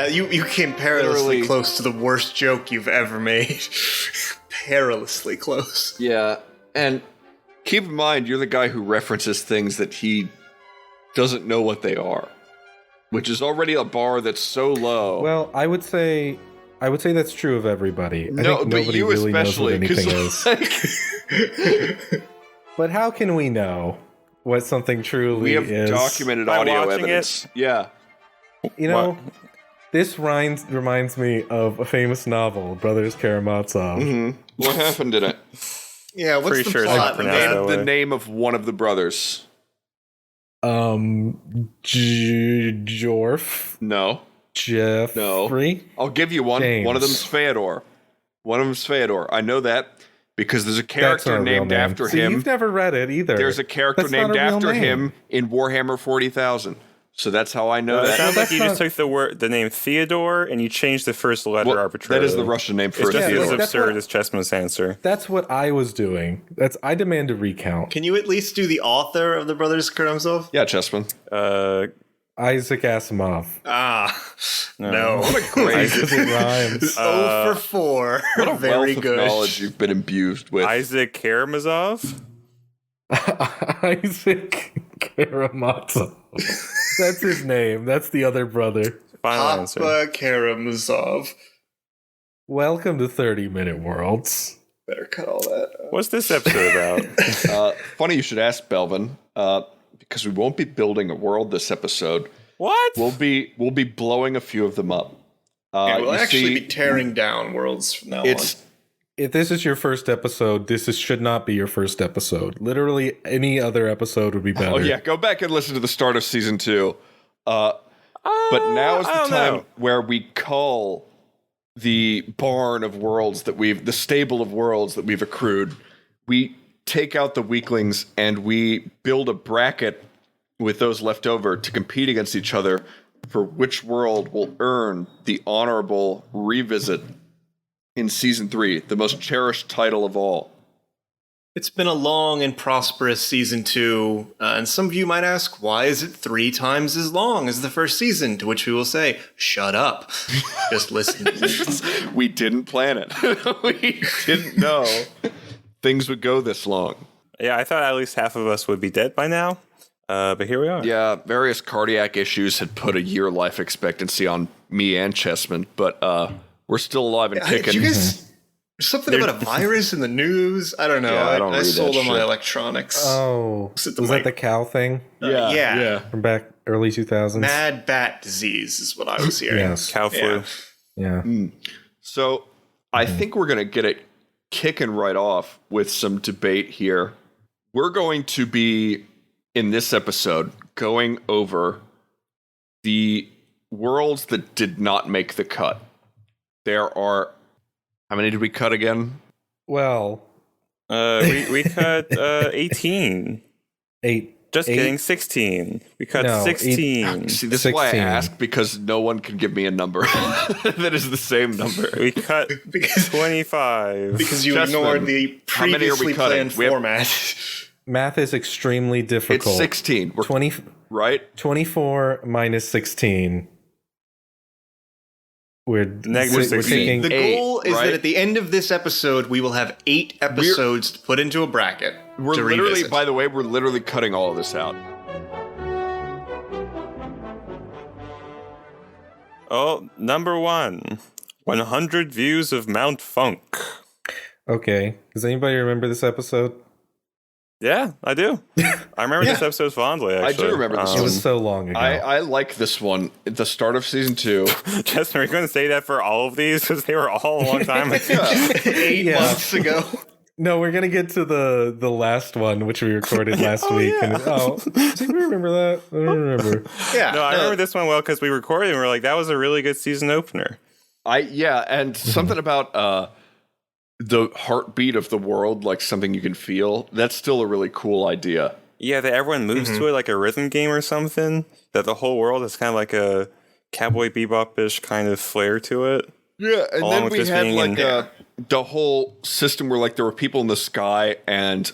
Yeah, you came perilously close to the worst joke you've ever made. Perilously close. Yeah, and keep in mind, you're the guy who references things that he doesn't know what they are, which is already a bar that's so low. Well, I would say that's true of everybody. No, I think but nobody you really knows what especially, anything is. But how can we know what something truly is? We have documented audio evidence. Yeah. You know, this reminds me of a famous novel, Brothers Karamazov. Mm-hmm. What happened in it? Yeah, what's the plot? The name of one of the brothers. Jorf. No. Jeffrey. No. I'll give you one. James. One of them's Fyodor. I know that because there's a character named after him. You've never read it either. There's a character named after him in Warhammer 40,000. So that's how I know that. It sounds like you just took the name Theodore and you changed the first letter arbitrarily. That is the Russian name for Theodore. Theodore. It's just as absurd as Chessman's answer. That's what I was doing. I demand a recount. Can you at least do the author of the Brothers Karamazov? Yeah, Chessman. Isaac Asimov. No. What a great... it rhymes. 0 for 4. What a very wealth good of knowledge you've been imbued with. Isaac Karamazov? Isaac Karamazov. That's his name. That's the other brother. Final answer. Papa Karamazov. Welcome to 30-Minute Worlds. Better cut all that out. What's this episode about? Funny you should ask, Belvin, because we won't be building a world this episode. What? We'll be blowing a few of them up. We'll actually be tearing down worlds from now on. If this is your first episode, should not be your first episode. Literally, any other episode would be better. Oh yeah, go back and listen to the start of season 2. But now is the time where we cull the barn of worlds the stable of worlds that we've accrued. We take out the weaklings and we build a bracket with those left over to compete against each other for which world will earn the honorable revisit in season 3, the most cherished title of all. It's been a long and prosperous season 2, and some of you might ask, why is it 3 times as long as the first season? To which we will say, shut up. Just listen. We didn't plan it. We didn't know things would go this long. Yeah, I thought at least half of us would be dead by now, but here we are. Yeah, various cardiac issues had put a year life expectancy on me and Chessman, but we're still alive and kicking. Did you guys, there's something about a virus in the news? I don't know. Yeah, I sold all my electronics. Oh, was that the cow thing? Yeah. From back early 2000s? Mad bat disease is what I was hearing. Yes. Cow flu. Yeah. So I think we're going to get it kicking right off with some debate here. We're going to be, in this episode, going over the worlds that did not make the cut. There are... How many did we cut again? Well... we cut 18. 8. Just kidding, 16. We cut 16. See, this is why I ask, because no one can give me a number that is the same number. We cut 25. Because you ignored the previously planned format. Math is extremely difficult. It's 16. We're 20, right? 24 minus 16. We're negative 16. The goal is that at the end of this episode, we will have 8 episodes to put into a bracket. We're literally, by the way, we're literally cutting all of this out. Oh, number 1. 100 views of Mount Funk. Okay. Does anybody remember this episode? Yeah, I do. I remember this episode fondly, actually. I do remember this one. It was so long ago. I like this one at the start of season 2. Justin, are you going to say that for all of these? Because they were all a long time ago. 8 months ago. No, we're going to get to the last one, which we recorded last week. Yeah. And, do you remember that? I don't remember. Yeah. No, I remember this one well because we recorded and we were like, that was a really good season opener. And something about... the heartbeat of the world, like something you can feel, that's still a really cool idea. Yeah, that everyone moves to it like a rhythm game or something. That the whole world is kind of like a Cowboy Bebop-ish kind of flair to it. Yeah, and then we had like the whole system where like there were people in the sky and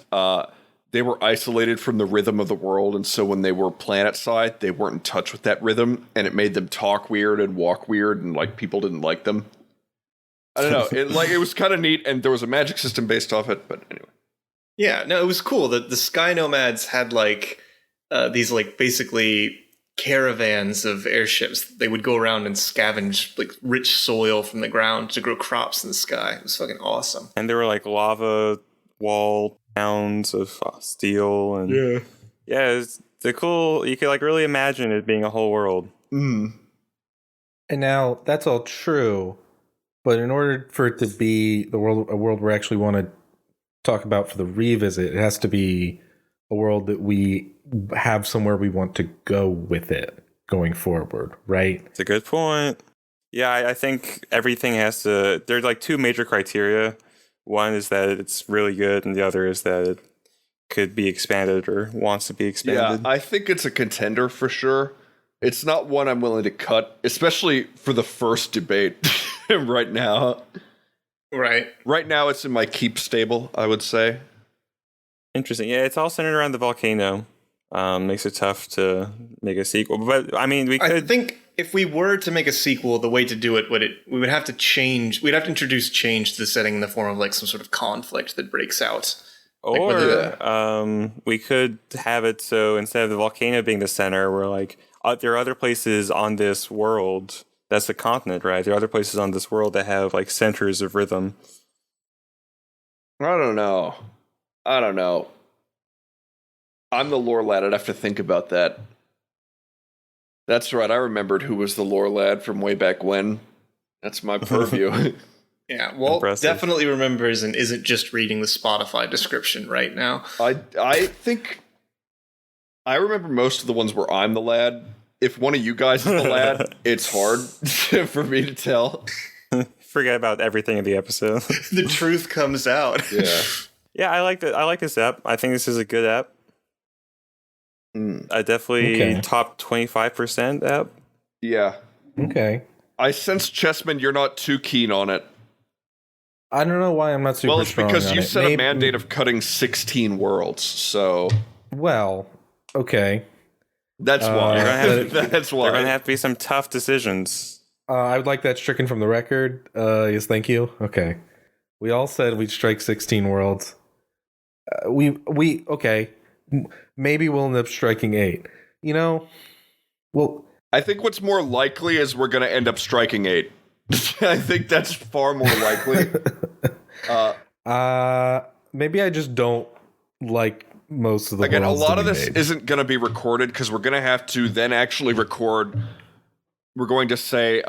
they were isolated from the rhythm of the world, and so when they were planet side, they weren't in touch with that rhythm, and it made them talk weird and walk weird, and like people didn't like them. I don't know. It was kind of neat, and there was a magic system based off it. But anyway, Yeah, no, it was cool. The Sky Nomads had like these like basically caravans of airships. They would go around and scavenge like rich soil from the ground to grow crops in the sky. It was fucking awesome. And there were like lava wall towns of steel, and it's the cool. You could like really imagine it being a whole world. And now that's all true, but in order for it to be a world we actually want to talk about for the revisit, it has to be a world that we have somewhere we want to go with it going forward, right? It's a good point. Yeah, I think everything has to. There's like two major criteria. One is that it's really good, and the other is that it could be expanded or wants to be expanded. yeah, I think it's a contender for sure. It's not one I'm willing to cut, especially for the first debate right now. Right. Right now, it's in my keep stable, I would say. Interesting. Yeah, it's all centered around the volcano. Makes it tough to make a sequel. But I mean, we could. I think if we were to make a sequel, the way to do it we would have to change. We'd have to introduce change to the setting in the form of like some sort of conflict that breaks out. Or we could have it so instead of the volcano being the center, we're like, there are other places on this world. That's the continent, right? There are other places on this world that have like centers of rhythm. I don't know. I'm the lore lad. I'd have to think about that. That's right. I remembered who was the lore lad from way back when. That's my purview. Yeah, Walt Impressive. definitely remembers and isn't just reading the Spotify description right now. I think I remember most of the ones where I'm the lad. If one of you guys is the lad, it's hard for me to tell. Forget about everything in the episode. The truth comes out. Yeah. Yeah, I like this app. I think this is a good app. I definitely top 25% app. Yeah. Okay. I sense, Chessman, you're not too keen on it. I don't know why I'm not super Well, it's strong because on you it. set a mandate of cutting 16 worlds, so Well, okay. that's why. That's why. There are going to have to be some tough decisions. I would like that stricken from the record. Yes, thank you. Okay. We all said we'd strike 16 worlds. Okay. Maybe we'll end up striking 8. You know, well, I think what's more likely is we're going to end up striking 8. I think that's far more likely. Maybe I just don't like most of the Again, a worlds lot that of we this made. isn't going to be recorded because we're going to have to then actually record. We're going to say,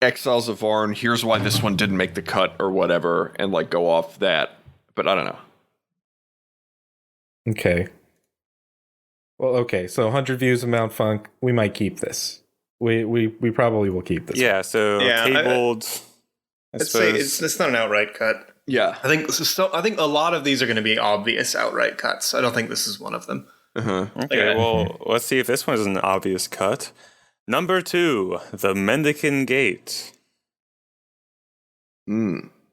Exiles of Varn, here's why this one didn't make the cut or whatever, and like go off that. But I don't know. Okay. Well, okay. So 100 views of Mount Funk. We might keep this. We probably will keep this. Yeah, so Yeah, tabled. I I'd say suppose. it's not an outright cut. Yeah. I think a lot of these are going to be obvious outright cuts. I don't think this is one of them. Uh-huh. Okay, well, let's see if this one is an obvious cut. Number 2, the Mendicant Gate.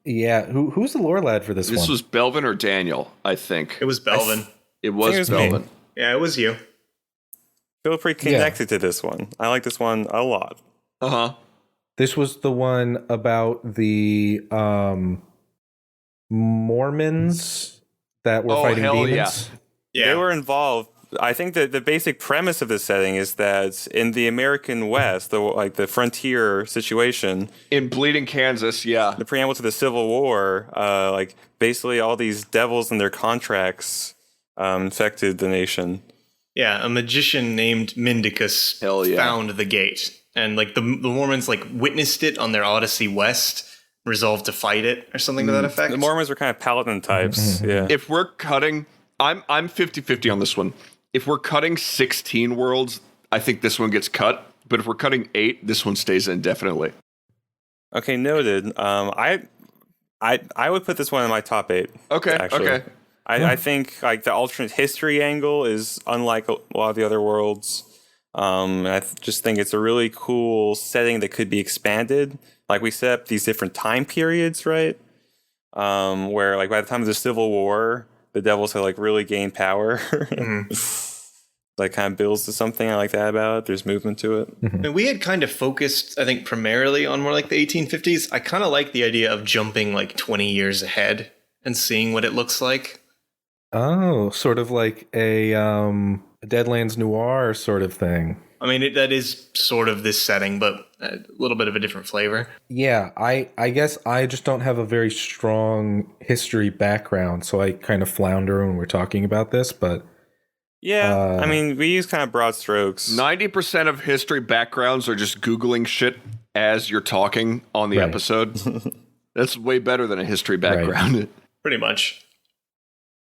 Yeah. Who's the lore lad for this one? This was Belvin or Daniel, I think. It was Belvin. It was it was me. Belvin. Yeah, it was you. Feel pretty connected to this one. I like this one a lot. Uh-huh. This was the one about the Mormons that were fighting hell demons. Yeah. They were involved. I think that the basic premise of this setting is that in the American West, the frontier situation, In Bleeding Kansas, yeah. the preamble to the Civil War, basically all these devils and their contracts infected the nation. Yeah, a magician named Mendicus Hell yeah. found the gate. And like the Mormons like witnessed it on their Odyssey West, resolved to fight it or something to that effect. The Mormons were kind of paladin types. Yeah. If we're cutting, I'm 50-50 on this one. If we're cutting 16 worlds, I think this one gets cut. But if we're cutting 8, this one stays in definitely. Okay, noted. I would put this one in my top 8. Okay, actually. okay. I think like the alternate history angle is unlike a lot of the other worlds. I just think it's a really cool setting that could be expanded. Like we set up these different time periods, right? Where like by the time of the Civil War, the devils have like really gained power. Like kind of builds to something. I like that about it. There's movement to it. And we had kind of focused, I think, primarily on more like the 1850s. I kind of like the idea of jumping like 20 years ahead and seeing what it looks like. Oh, sort of like a Deadlands Noir sort of thing. I mean, that is sort of this setting, but a little bit of a different flavor. Yeah, I guess I just don't have a very strong history background, so I kind of flounder when we're talking about this, but... Yeah, I mean, we use kind of broad strokes. 90% of history backgrounds are just Googling shit as you're talking on the episode. That's way better than a history background. Right. Pretty much.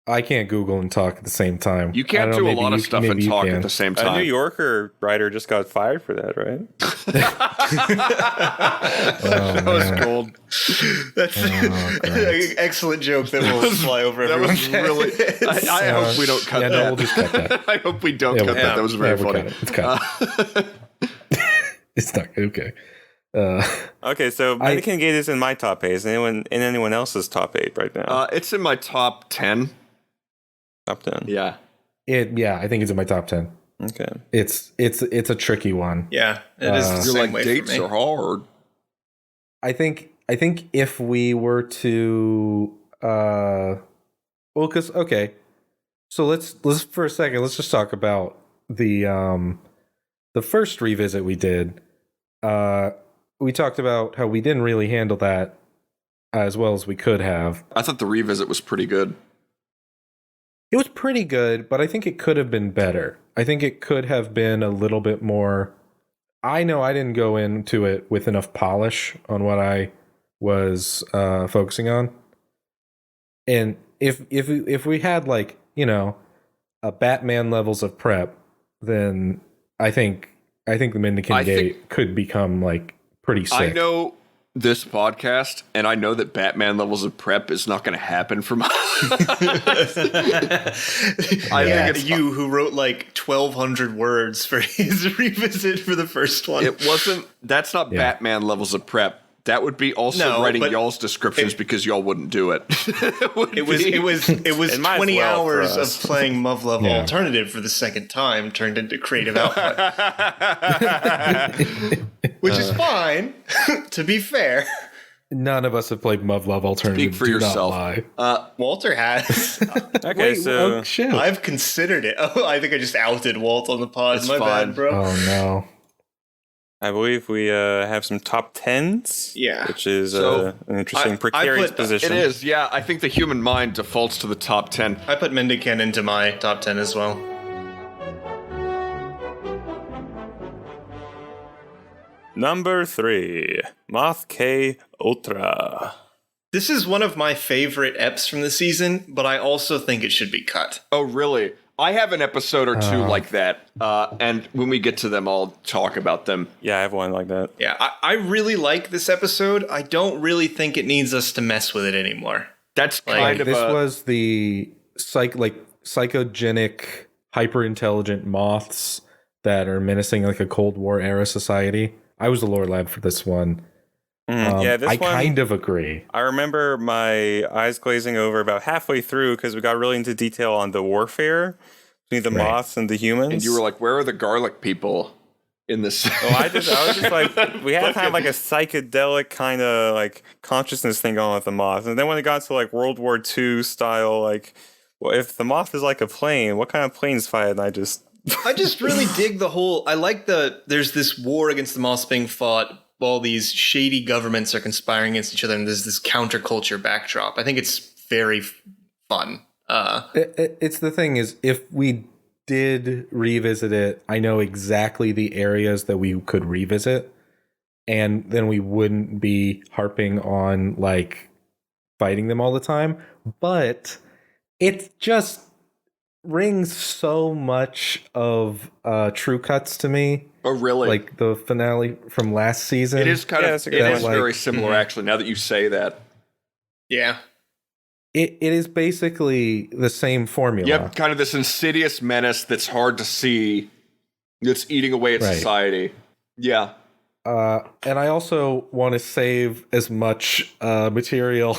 I can't Google and talk at the same time. You can't do a lot of stuff and talk at the same time. A New Yorker writer just got fired for that, right? That was gold. That's an excellent joke that will fly over That everyone's was head. really... I hope we don't cut that. No, we'll just cut that. I hope we don't cut that. That was very we'll funny. Cut it. It's cut. It's not okay. Okay, so Mannequin Gate is in my top 8. Is anyone else's top 8 right now? It's in my top 10. Top 10. Yeah. I think it's in my top 10. Okay. It's a tricky one. Yeah, it is the You're same like, way dates for me. are hard. I think if we were to so let's for a second, let's just talk about the first revisit we did. We talked about how we didn't really handle that as well as we could have. I thought the revisit was pretty good. It was pretty good, but I think it could have been better. I think it could have been a little bit more. I know I didn't go into it with enough polish on what I was focusing on. And if we had like, a Batman levels of prep, then I think the Mendicant Gate could become like pretty sick. I know this podcast, and I know that Batman levels of prep is not going to happen for my. I think it's you who wrote like 1,200 words for his revisit for the first one. It wasn't. That's not Batman levels of prep. That would be also writing y'all's descriptions because y'all wouldn't do it. It was 20 hours of playing Muv Love Alternative for the second time turned into creative output. Which is fine, to be fair. None of us have played Muv Love Alternative. Speak for yourself. Walter has. Okay, so shit. I've considered it. Oh, I think I just outed Walt on the pod. It's My fine. bad, bro. Oh no. I believe we have some top 10s. Yeah. Which is So, an interesting precarious position. It is, yeah. I think the human mind defaults to the top 10. I put Mendicant into my top 10 as well. Number 3, Moth K Ultra. This is one of my favorite eps from the season, but I also think it should be cut. Oh, really? I have an episode or two like that, and when we get to them, I'll talk about them. Yeah, I have one like that. Yeah, I really like this episode. I don't really think it needs us to mess with it anymore. That's kind of this was the psychogenic, hyper-intelligent moths that are menacing like a Cold War era society. I was the lore lab for this one. Yeah, this I one, kind of agree. I remember my eyes glazing over about halfway through because we got really into detail on the warfare between the moths and the humans. And you were like, where are the garlic people in this? I was just like, we had kind of like a psychedelic kind of like consciousness thing going on with the moth. And then when it got to like World War II style, like, well, if the moth is like a plane, what kind of planes fight? And I just really dig the whole, there's this war against the moths being fought. All these shady governments are conspiring against each other, and there's this counterculture backdrop. I think it's very fun. It's the thing is, if we did revisit it, I know exactly the areas that we could revisit, and then we wouldn't be harping on like fighting them all the time. But it just rings so much of True Cuts to me. Oh, really? Like the finale from last season. It is kind of, it's a good it one. is very similar, actually, now that you say that. Yeah. It is basically the same formula. Yep, kind of this insidious menace that's hard to see, that's eating away at society. Yeah. And I also want to save as much material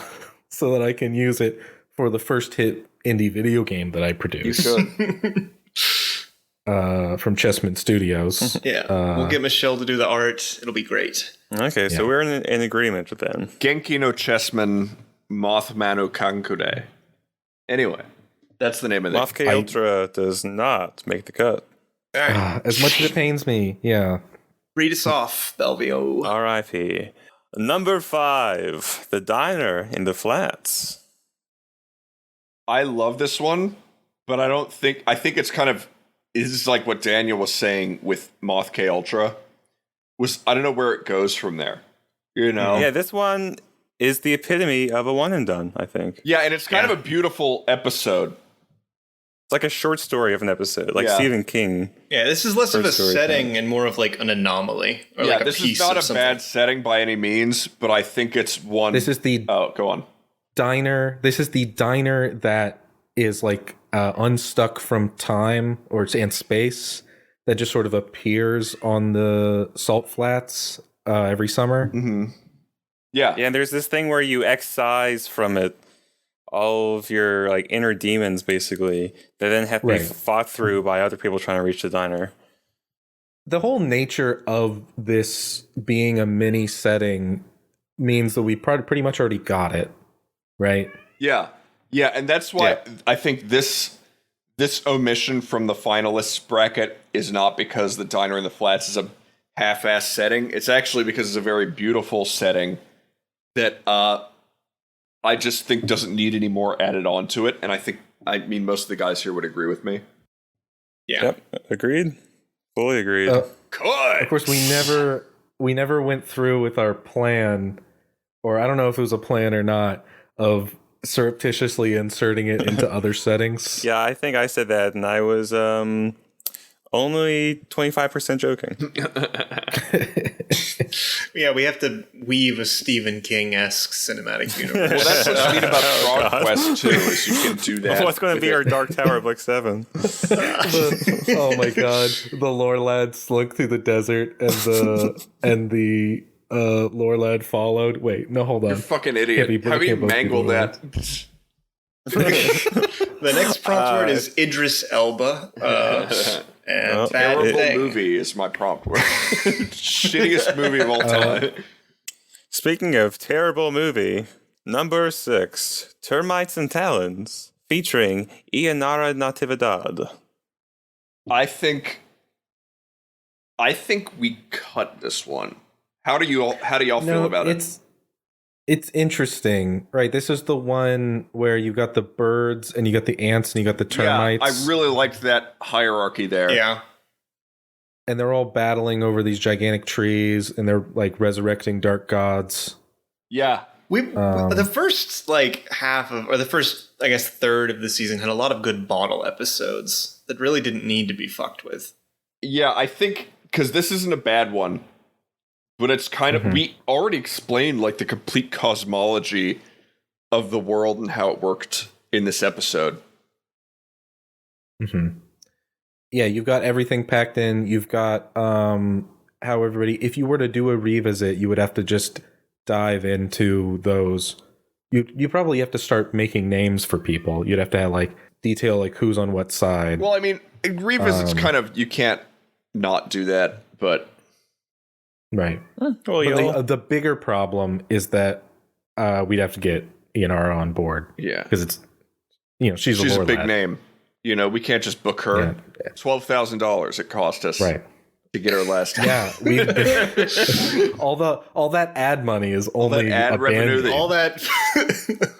so that I can use it for the first hit indie video game that I You produce could. from Chessman Studios. Yeah, we'll get Michelle to do the art. It'll be great. Okay, so Yeah. we're in agreement with them. Genki no Chessman Mothmanu Kankure. Anyway, that's the name of it. Mafke Ultra does not make the cut. All right, As much as it pains me, yeah. read us off, Belvio. R.I.P. Number 5, The Diner in the Flats. I love this one, but I think it's kind of, this is like what Daniel was saying with Moth K Ultra. I don't know where it goes from there. You know? Yeah, this one is the epitome of a one and done, I think. Yeah, and it's kind of a beautiful episode. It's like a short story of an episode, like Yeah. Stephen King. Yeah, this is less of a First story setting and more of like an anomaly or Yeah, like a this piece is not of a something. bad setting by any means, but I think it's one. This is the Oh, go on. diner. This is the diner that is like unstuck from time and space that just sort of appears on the salt flats every summer. Mm-hmm. Yeah. Yeah, and there's this thing where you excise from it all of your like inner demons, basically, that then have to be Right. fought through by other people trying to reach the diner. The whole nature of this being a mini setting means that we pretty much already got it, right? Yeah. Yeah, and that's why I think this omission from the finalists bracket is not because the Diner in the Flats is a half-ass setting. It's actually because it's a very beautiful setting that I just think doesn't need any more added on to it. And I mean, most of the guys here would agree with me. Yeah. Yep, agreed. Fully agreed. Of course, we never went through with our plan, or I don't know if it was a plan or not, of surreptitiously inserting it into other settings. Yeah, I think I said that, and I was only 25% joking. Yeah, we have to weave a Stephen King-esque cinematic universe. Well, that's what's neat about Oh, Frog God. Quest too, is you can do that. What's going to be our Dark Tower Book 7? Oh my god, the lore lad slunk through the desert, and the lore lad followed. Wait, no, hold You're a on. fucking idiot. Can't be- How do you can't both be mangle lore that? The next prompt word is Idris Elba. And Well, bad Terrible thing. movie is my prompt word. Shittiest movie of all time. Speaking of terrible movie, number 6, Termites and Talons, featuring Ianara Natividad. I think we cut this one. How do y'all feel about it? It's interesting, right? This is the one where you got the birds and you got the ants and you got the termites. Yeah, I really liked that hierarchy there. Yeah. And they're all battling over these gigantic trees, and they're like resurrecting dark gods. Yeah. The first the first, I guess, third of the season had a lot of good bottle episodes that really didn't need to be fucked with. Yeah, I think because this isn't a bad one, but it's kind of, we already explained like the complete cosmology of the world and how it worked in this episode. Mm-hmm. Yeah, you've got everything packed in. You've got how everybody, if you were to do a revisit, you would have to just dive into those. You probably have to start making names for people. You'd have to have like detail like who's on what side. Well, I mean, revisits kind of, you can't not do that, but right. Well, But the bigger problem is that we'd have to get Ianara on board. yeah. Because it's, she's She's a a big lad. name. We can't just book her. Yeah. $12,000 it cost us Right. to get her last time. Yeah, all that ad money is only ad a revenue band-aid. All that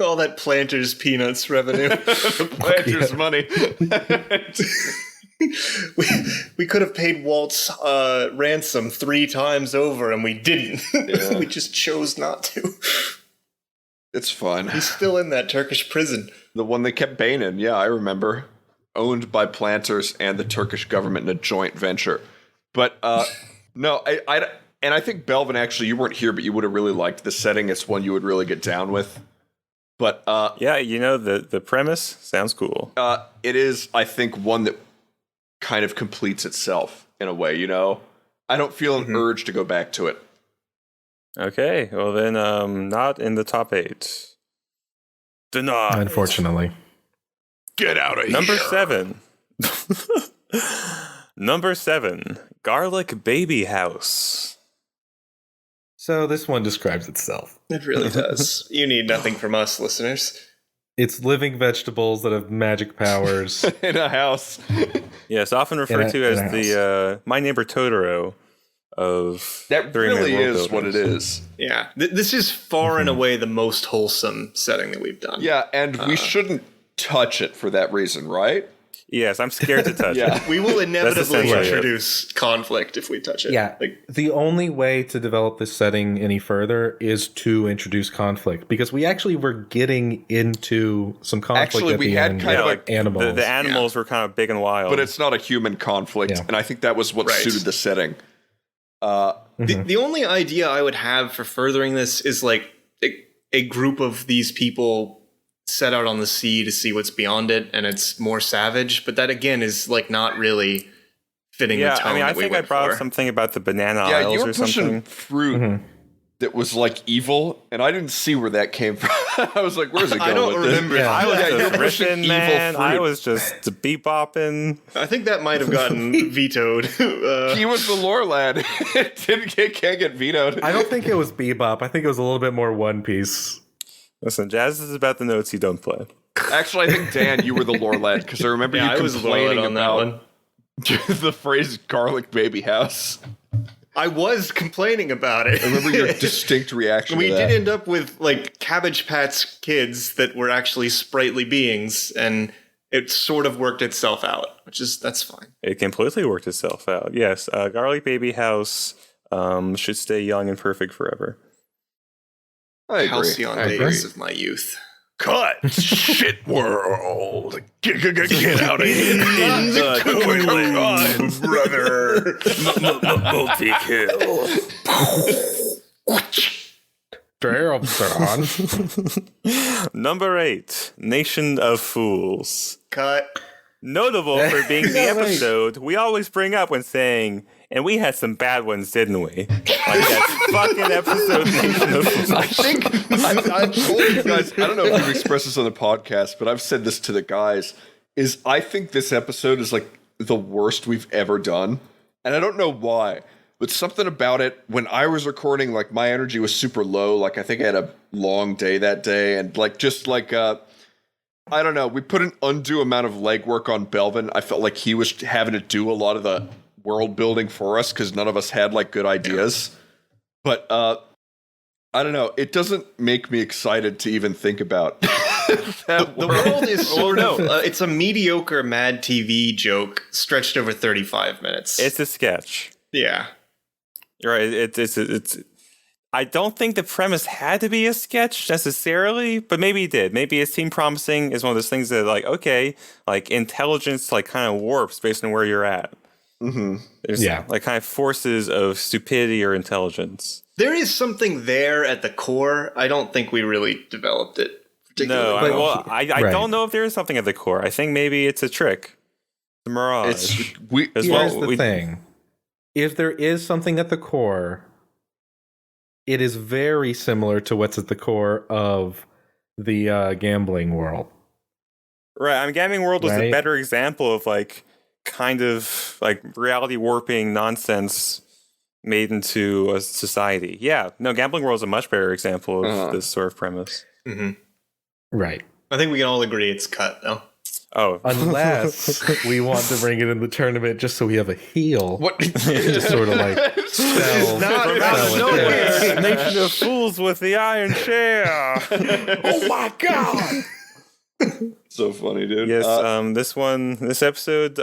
all that Planters Peanuts revenue. Planters money. we could have paid Walt's ransom 3 times over, and we didn't. Yeah. We just chose not to. It's fun. He's still in that Turkish prison. The one they kept Bane in. Yeah, I remember. Owned by planters and the Turkish government in a joint venture. But no, I think Belvin, actually, you weren't here, but you would have really liked the setting. It's one you would really get down with. But yeah, the premise sounds cool. it is, I think, one that kind of completes itself in a way. I don't feel an urge to go back to it. Okay, well then, not in the top 8. Denied. Unfortunately. Get out of Number here. 7. Number 7. Garlic Baby House. So this one describes itself. It really does. You need nothing from us, listeners. It's living vegetables that have magic powers. In a house. Yes, often referred to as the My Neighbor Totoro of That Three-Man really World is what it Builders. is. Yeah, this is far and away the most wholesome setting that we've done. Yeah, and we shouldn't touch it for that reason, right? Yes, I'm scared to touch Yeah. it. We will inevitably essentially it. introduce conflict if we touch it. Yeah. Like, The only way to develop this setting any further is to introduce conflict, because we actually were getting into some conflict. Actually, at we the had end kind of with like animals. The animals were kind of big and wild. But it's not a human conflict, Yeah. and I think that was what Right. suited the setting. the only idea I would have for furthering this is like a group of these people set out on the sea to see what's beyond it, and it's more savage. But that again is like not really fitting the yeah, tone. I mean, I that we think I went brought for. up something about the banana Yeah, aisles you were or pushing something. fruit that was like evil, and I didn't see where that came from. I was like, "Where's it going?" I don't with this? remember. Yeah. I was Yeah, you're just pushing riffing, evil man. I fruit. was just bebopping. I think that might have gotten vetoed. He was the lore lad. It can't get vetoed. I don't think it was Bebop. I think it was a little bit more One Piece. Listen, Jazz is about the notes you don't play. Actually, I think Dan, you were the lore lad because I remember yeah, I you was complaining loyal on that about one. the phrase "garlic baby house." I was complaining about it. I remember your distinct reaction. We to that. did end up with like Cabbage Patch Kids that were actually sprightly beings, and it sort of worked itself out, that's fine. It completely worked itself out. Yes, Garlic Baby House should stay young and perfect forever. I agree. Halcyon I agree. days of my youth. Cut! Shit world! Get out of here! In the toilet, brother. Number 8, Nation of Fools. Cut. Notable for being the episode we always bring up when saying, and we had some bad ones, didn't we? Like that fucking episode, Nation of Fools. I think I've told you guys. I don't know if you've expressed this on the podcast, but I've said this to the guys. I think this episode is like the worst we've ever done, and I don't know why. But something about it, when I was recording, like my energy was super low. Like I think I had a long day that day, and like just like I don't know. We put an undue amount of legwork on Belvin. I felt like he was having to do a lot of the world building for us because none of us had like good ideas. But I don't know. It doesn't make me excited to even think about that The world is sort of, it's a mediocre Mad TV joke stretched over 35 minutes. It's a sketch. Yeah. You're right. It's. I don't think the premise had to be a sketch necessarily, but maybe it did. Maybe it seemed promising is one of those things that, like, okay, like intelligence, like kind of warps based on where you're at. Mm-hmm. There's like kind of forces of stupidity or intelligence. There is something there at the core. I don't think we really developed it No, particularly well. I Right. don't know if there is something at the core. I think maybe it's a trick, the mirage. As well, Here's the thing. If there is something at the core, it is very similar to what's at the core of the gambling world. Right. I mean, Gaming World was a Right. better example of like kind of like reality warping nonsense made into a society. Yeah. No, Gambling World is a much better example of this sort of premise. Mm-hmm. Right. I think we can all agree it's cut, though. Oh, Unless we want to bring it in the tournament just so we have a heel. What? Just sort of like sell, not from out out of of nowhere. nowhere, Nation of Fools with the Iron Chair. Oh my god! So funny, dude. Yes, this episode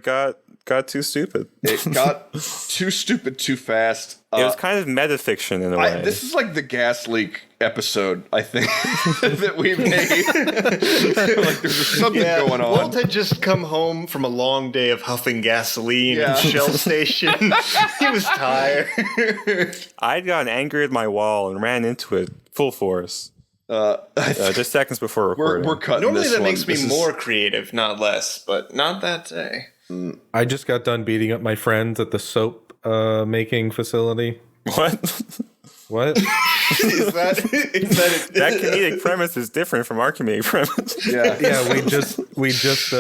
got too stupid. It got too stupid too fast. It was kind of metafiction in a way. This is like the gas leak episode, I think, that we made. Like there's something going on. Walt had just come home from a long day of huffing gasoline Yeah. at the Shell station. He was tired. I'd gotten angry at my wall and ran into it full force. Just seconds before recording. we're cutting Normally this that one. makes me This is- more creative, not less, but not that day. I just got done beating up my friends at the soap making facility. What? What? Is that That comedic premise is different from our comedic premise. Yeah, we just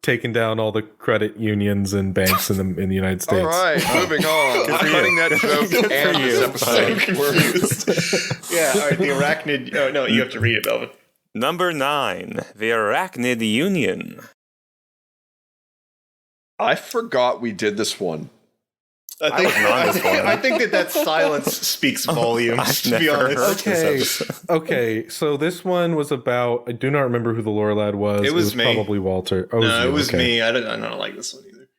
taken down all the credit unions and banks in the United States. All right, moving on. We're cutting that joke and this episode. confused. Yeah, all right, the arachnid. Oh no, you have to read it, Melvin. Number 9, the Arachnid Union. I forgot we did this one. I think that silence speaks volumes. To be honest, Okay, so this one was about. I do not remember who the lore lad was. It was me. Probably Walter. Oh, no, you? it was Okay. me. I don't like this one either.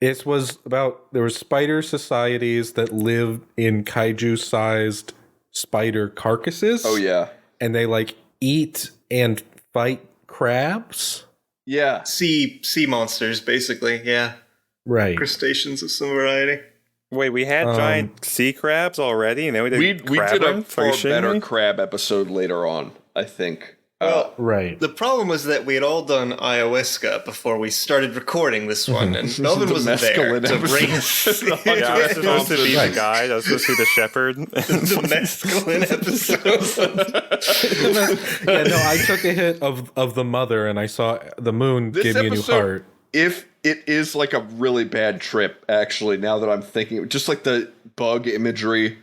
It was about there were spider societies that live in kaiju-sized spider carcasses. Oh yeah, and they like eat and fight crabs. yeah. Sea monsters, basically. Yeah, Right. crustaceans of some variety. Wait, we had giant sea crabs already, and then we did We crab did a run? Are you far shitting better me? crab episode later on, I think. Well, Right. the problem was that we had all done ayahuasca before we started recording this one, and Melvin The wasn't there mescaline to bring episode. us Yeah, I was supposed to be Right. the guide. I was supposed to be the shepherd. the mescaline episode. Yeah, no, I took a hit of the mother and I saw the moon This gave me a new episode- heart. If it is like a really bad trip, actually, now that I'm thinking, just like the bug imagery.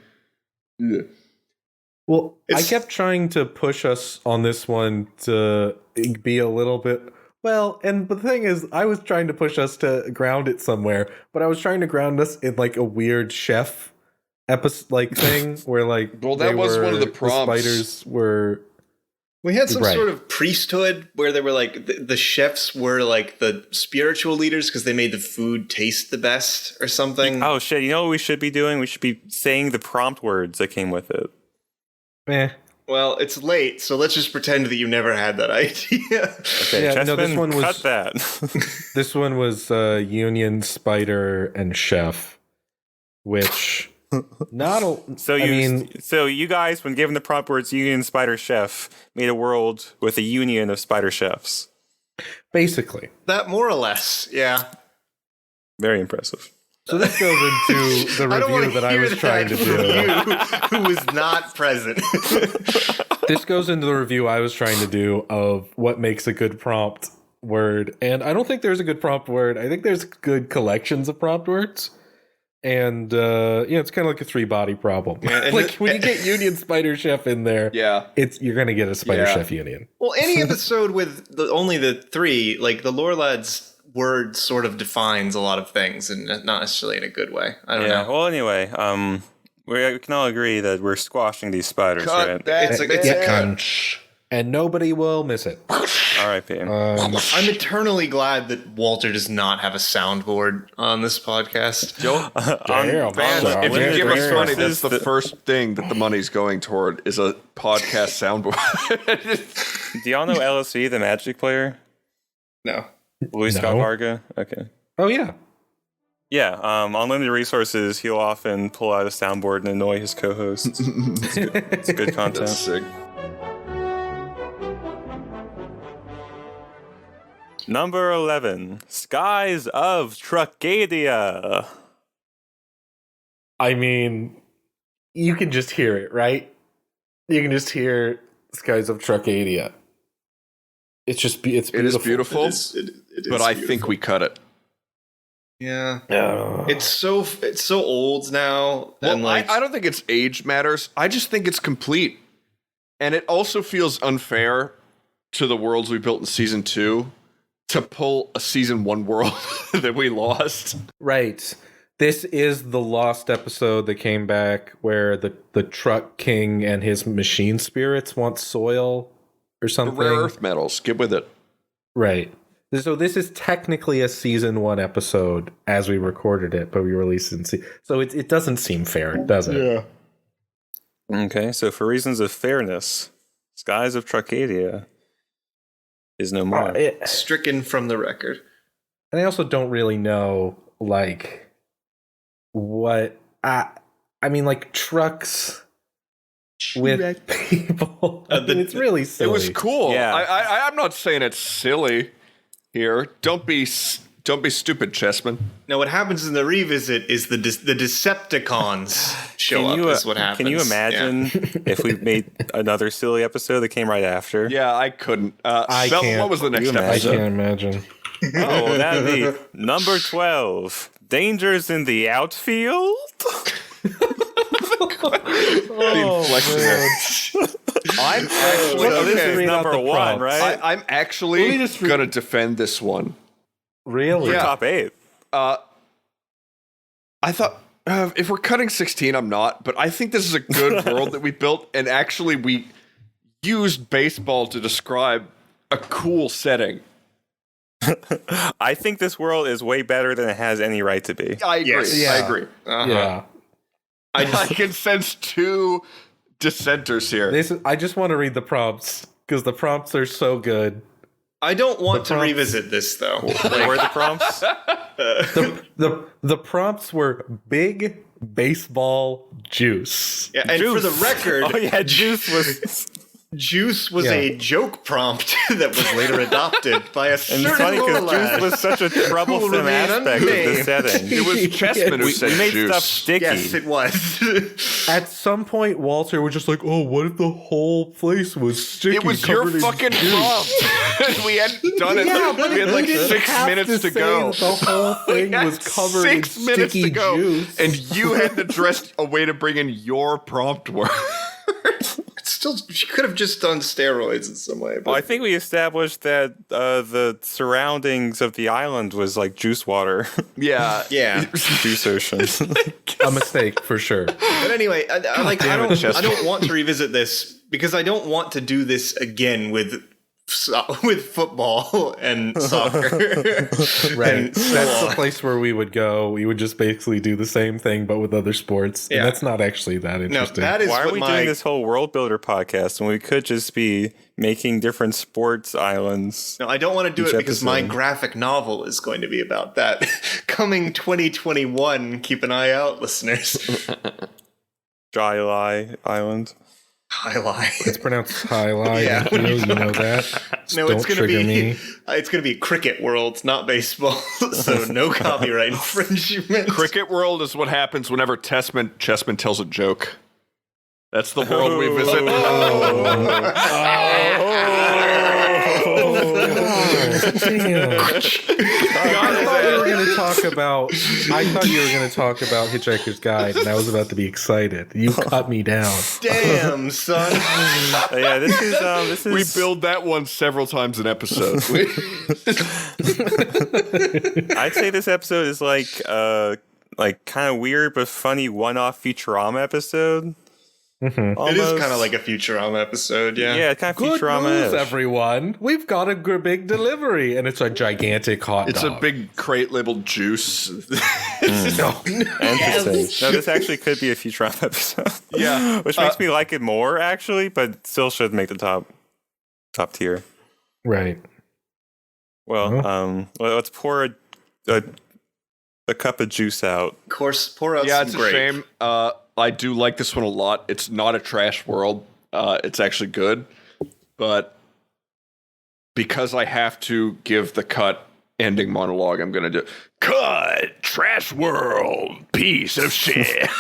Yeah. Well, I It's- kept trying to push us on this one to be a little bit well, and the thing is, I was trying to push us to ground it somewhere, but I was trying to ground us in like a weird chef episode like thing where like Well, that was one of the prompts. spiders were We had some Right. sort of priesthood where they were like the chefs were like the spiritual leaders because they made the food taste the best or something. Oh shit! You know what we should be doing? We should be saying the prompt words that came with it. Well, it's late, so let's just pretend that you never had that idea. Okay, Yeah, no, this Chessman, one was- cut that. This one was Union, Spider, and Chef, which not a. So you guys, when given the prompt words "union spider chef," made a world with a union of spider chefs. basically. That more or less, yeah. Very impressive. So this goes into the I don't want review to that I hear was trying to from do. you, who was not present. This goes into the review I was trying to do of what makes a good prompt word, and I don't think there's a good prompt word. I think there's good collections of prompt words. And it's kind of like a 3-body problem. Yeah, and like when you get Union Spider Chef in there, Yeah. you're gonna get a Spider Yeah. Chef Union. Well, any episode with only the 3, like the lore lad's word sort of defines a lot of things, and not necessarily in a good way. I don't know. Well, anyway, we can all agree that we're squashing these spiders, Cut right? that It's a- bitch. And nobody will miss it. R.I.P. I'm eternally glad that Walter does not have a soundboard on this podcast. Damn, Man, I'm if you sorry. give us Damn. money, that's the first thing that the money's going toward is a podcast soundboard. Do y'all know LSV, the Magic player? No. Luis No. Scott Varga? Okay. Oh yeah. Yeah, on limited resources, he'll often pull out a soundboard and annoy his co-hosts. It's good content. That's sick. Number 11, Skies of Trucadia. I mean, you can just hear it, right? You can just hear Skies of Trucadia. It's just it's It is beautiful. beautiful, It is but I beautiful. think we cut it. Yeah. Oh. It's so old now, Well, and like I don't think it's age matters. I just think it's complete. And it also feels unfair to the worlds we built in season 2 to pull a season 1 world that we lost. Right. This is the lost episode that came back where the truck king and his machine spirits want soil or The something. rare earth metals. Get with it. Right. So this is technically a season 1 episode as we recorded it, but we released it in so it doesn't seem fair, does it? yeah. Okay, so for reasons of fairness, Skies of Trucadia is no more. Stricken from the record. And I also don't really know like what I mean like trucks with people. I mean, it's really silly. It was cool. Yeah. I'm not saying it's silly here. Don't be Don't be stupid, Chessman. Now, what happens in the revisit is the Decepticons show up. Is what happens. Can you imagine if we made another silly episode that came right after? Yeah, I couldn't. I Mel, can't. what was the next I episode? can't imagine. Oh, that'd be number 12. Dangers in the outfield? I'm actually So this is read out number the 1, prompts. right? I'm actually gonna defend this one. Really? Yeah. Top 8. I thought if we're cutting 16, I'm not, but I think this is a good world that we built, and actually we used baseball to describe a cool setting. I think this world is way better than it has any right to be. I agree. Yes. Yeah. I agree. Uh-huh. Yeah. I can sense two dissenters here. I just want to read the prompts because the prompts are so good. I don't want The to prompts- revisit this though. What were the prompts? The prompts were big baseball juice. Yeah, and for the record, Oh yeah, Juice was... Juice was Yeah. a joke prompt that was later adopted by a And certain it's funny because lad. Juice was such a troublesome remain aspect of the unnamed. setting. It was Chessman who We said made juice. stuff sticky. Yes, it was. At some point, Walter was just like, "Oh, what if the whole place was sticky?" It was your covered in fucking juice?" prompt. We hadn't done it. Yeah, but we had like we didn't 6 have minutes to say go. that the whole thing We had was covered in 6 minutes sticky to go, juice. and you had to dress a way to bring in your prompt word. Still, she could have just done steroids in some way. But Well, I think we established that the surroundings of the island was like juice water, Yeah, yeah. juice ocean. A mistake for sure. But anyway, I damn it, Chester. don't want to revisit this because I don't want to do this again with football and soccer. Right. And so That's the on. place where we would go. We would just basically do the same thing, but with other sports. Yeah. And that's not actually that No, interesting. that is Why are what we my doing this whole world builder podcast when we could just be making different sports islands? No, I don't want to do Each it because my episode. graphic novel is going to be about that. Coming 2021, keep an eye out, listeners. Dry Lie Island. I lie. It's pronounced highlight. Yeah. You know that. Just No, don't it's going to trigger be me. it's going to be Cricketworld, not baseball. So no copyright infringement. Cricketworld is what happens whenever Chessman tells a joke. That's the world we visit. Damn. I thought you were going to talk about. I thought you were going to talk about Hitchhiker's Guide, and I was about to be excited. You cut me down. Damn, son. Yeah, this is We build that one several times an episode. I'd say this episode is like kind of weird but funny one-off Futurama episode. Mhm. It is kind of like a Futurama episode, yeah. Yeah, kind of Good Futurama. news, everyone. We've got a big delivery, and it's a gigantic hot It's a dog. big crate labeled juice. Interesting. No, this actually could be a Futurama episode. Yeah. Which makes me like it more, actually, but still should make the top tier. Right. Well, let's pour a cup of juice out. Of course, pour out Yeah, some it's a grape. shame. I do like this one a lot. It's not a trash world. It's actually good. But because I have to give the cut ending monologue, I'm going to do cut, trash world, piece of shit.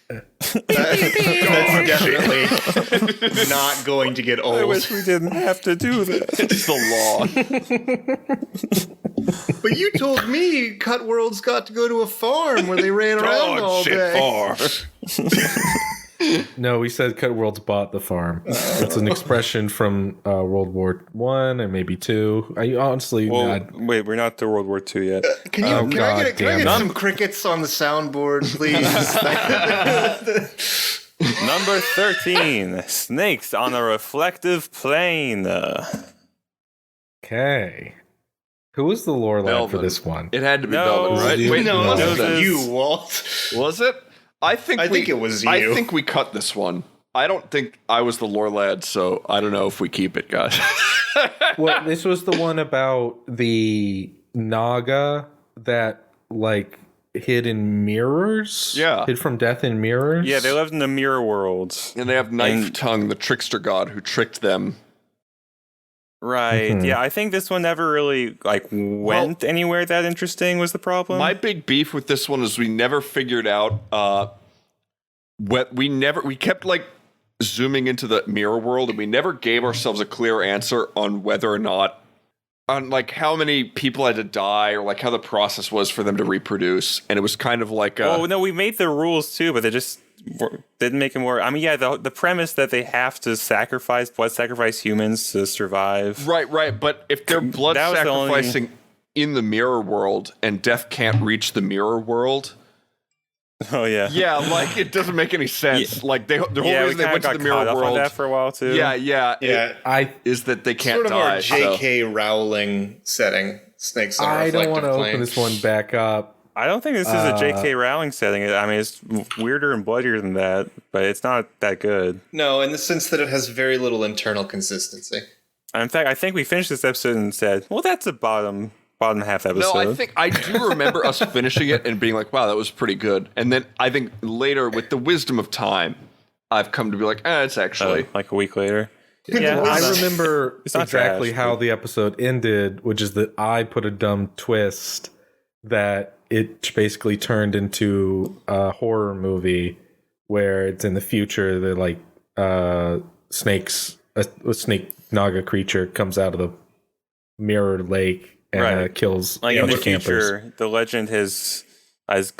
That's definitely not going to get old. I wish we didn't have to do that. It's the law. But you told me Cut World's got to go to a farm where they ran around all day. No, we said Cut World's bought the farm. It's an expression from World War One and maybe two. I honestly, Well, wait, we're not to World War II yet. Can you? Oh, can I God get, can I damn get it. some crickets on the soundboard, please? Number 13, Snakes on a Reflective Plane. okay. Who was the lore lad for Belvin. this one? It had to be No. Belvin, right? No, Wait, no, was it it was then? you, Walt. Was it? I think it was I you. think we cut this one. I don't think I was the lore lad, so I don't know if we keep it, guys. Well, this was the one about the Naga that like hid in mirrors. Yeah. Hid from death in mirrors. Yeah, they lived in the mirror world. And they have Knife And- Tongue, the trickster god who tricked them Right. Mhm. Yeah, I think this one never really like went anywhere that interesting was the problem. My big beef with this one is we never figured out we kept like zooming into the mirror world, and we never gave ourselves a clear answer on whether or not on like how many people had to die or like how the process was for them to reproduce. And it was kind of like oh no, we made the rules too, but they just didn't make it more. I mean, yeah, the premise that they have to blood sacrifice humans to survive. right. But if they're blood That was the sacrificing in the mirror world and death can't reach the mirror world. Oh yeah. Yeah, like it doesn't make any sense. Like the whole Yeah, reason we they went to got the mirror caught up on world. that for a while too. Yeah. I Is that they can't Sort of die. our J.K. Rowling setting. Snakes on a I don't reflective want to plane. open this one back up. I don't think this is a J.K. Rowling setting. I mean, it's weirder and bloodier than that, but it's not that good. No, in the sense that it has very little internal consistency. In fact, I think we finished this episode and said, "Well, that's a bottom half episode." No, I think I do remember us finishing it and being like, "Wow, that was pretty good." And then I think later, with the wisdom of time, I've come to be like, "It's actually like a week later." Yeah, I remember it's not exactly trash, how but- the episode ended, which is that I put a dumb twist that it basically turned into a horror movie where it's in the future. They're like snakes, a snake naga creature comes out of the mirror lake and Right. kills Like in other the campers. future, the legend has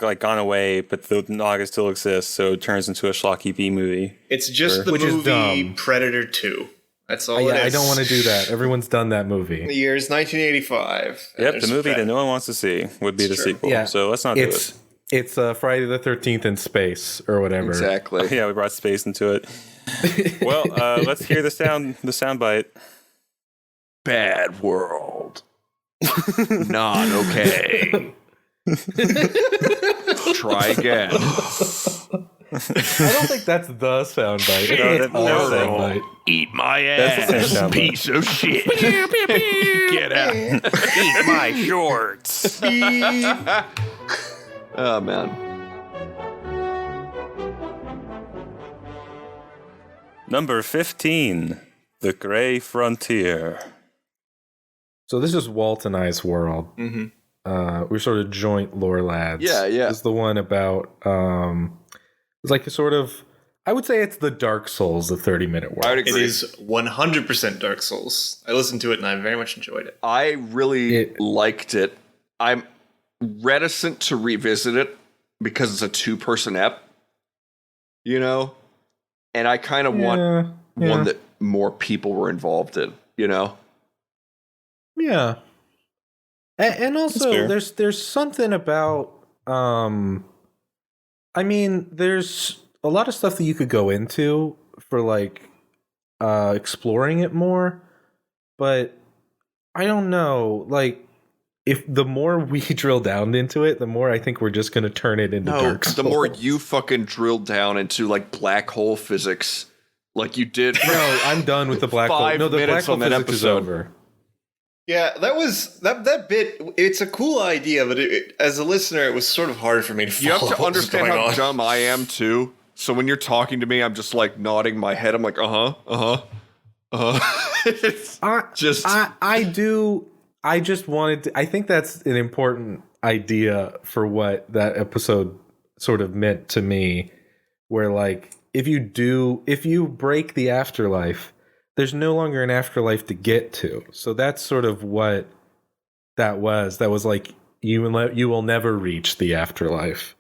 like gone away, but the Naga still exists, so it turns into a schlocky B movie. It's just the Which is movie dumb. Predator 2. That's all Yeah, it I is. don't want to do that. Everyone's done that The movie. year is 1985. and Yep, the there's movie that Predator. no one wants to see would be the true. sequel. Yeah, So let's not do it. It's Friday the 13th in space or whatever. exactly." Yeah, we brought space into it. Well, let's hear the sound bite. Bad world. Not okay. Try again. I don't think that's the soundbite. No, that- no, that- soundbite. Eat my That's the ass, same soundbite. piece of shit. Get out. Eat my shorts. Oh man. Number 15, The Gray Frontier. So this is Walt and I's world. Mm-hmm. We're sort of joint lore lads. Yeah. This is the one about it's like a sort of, I would say it's the Dark Souls of 30-minute world. I would It agree. is 100% Dark Souls. I listened to it and I very much enjoyed it. I really liked it. I'm reticent to revisit it because it's a 2-person ep, you know? And I kind of want one that more people were involved in, you know? Yeah. And also fair. there's something about I mean, there's a lot of stuff that you could go into for like exploring it more, but I don't know, like if the more we drill down into it, the more I think we're just going to turn it into Dark Souls. The more you fucking drill down into like black hole physics, like you did. No, I'm done with the black hole. 5 No, the black minutes hole on that physics is episode. over. Yeah, that was that bit. It's a cool idea, but as a listener, it was sort of hard for me to follow. You have to what was understand going how on. dumb I am too. So when you're talking to me, I'm just like nodding my head. I'm like, It's just I just wanted to, I think that's an important idea for what that episode sort of meant to me, where like if you break the afterlife, there's no longer an afterlife to get to. So that's sort of what that was. That was like you will never reach the afterlife.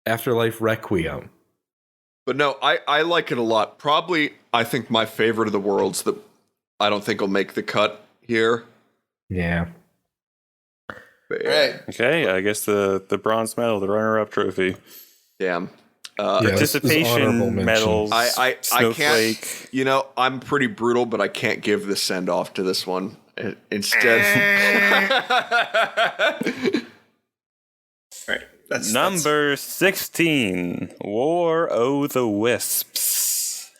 Afterlife Requiem. But no, I like it a lot. Probably, I think my favorite of the worlds that I don't think will make the cut here. Yeah. But, Right. Okay, I guess the bronze medal, the runner-up trophy. Damn. Yeah, this is honorable Participation mention. medals. I Snowflake. can't. You know, I'm pretty brutal, but I can't give the send off to this one. Instead, Right. That's Number 16, War o' the Wisps.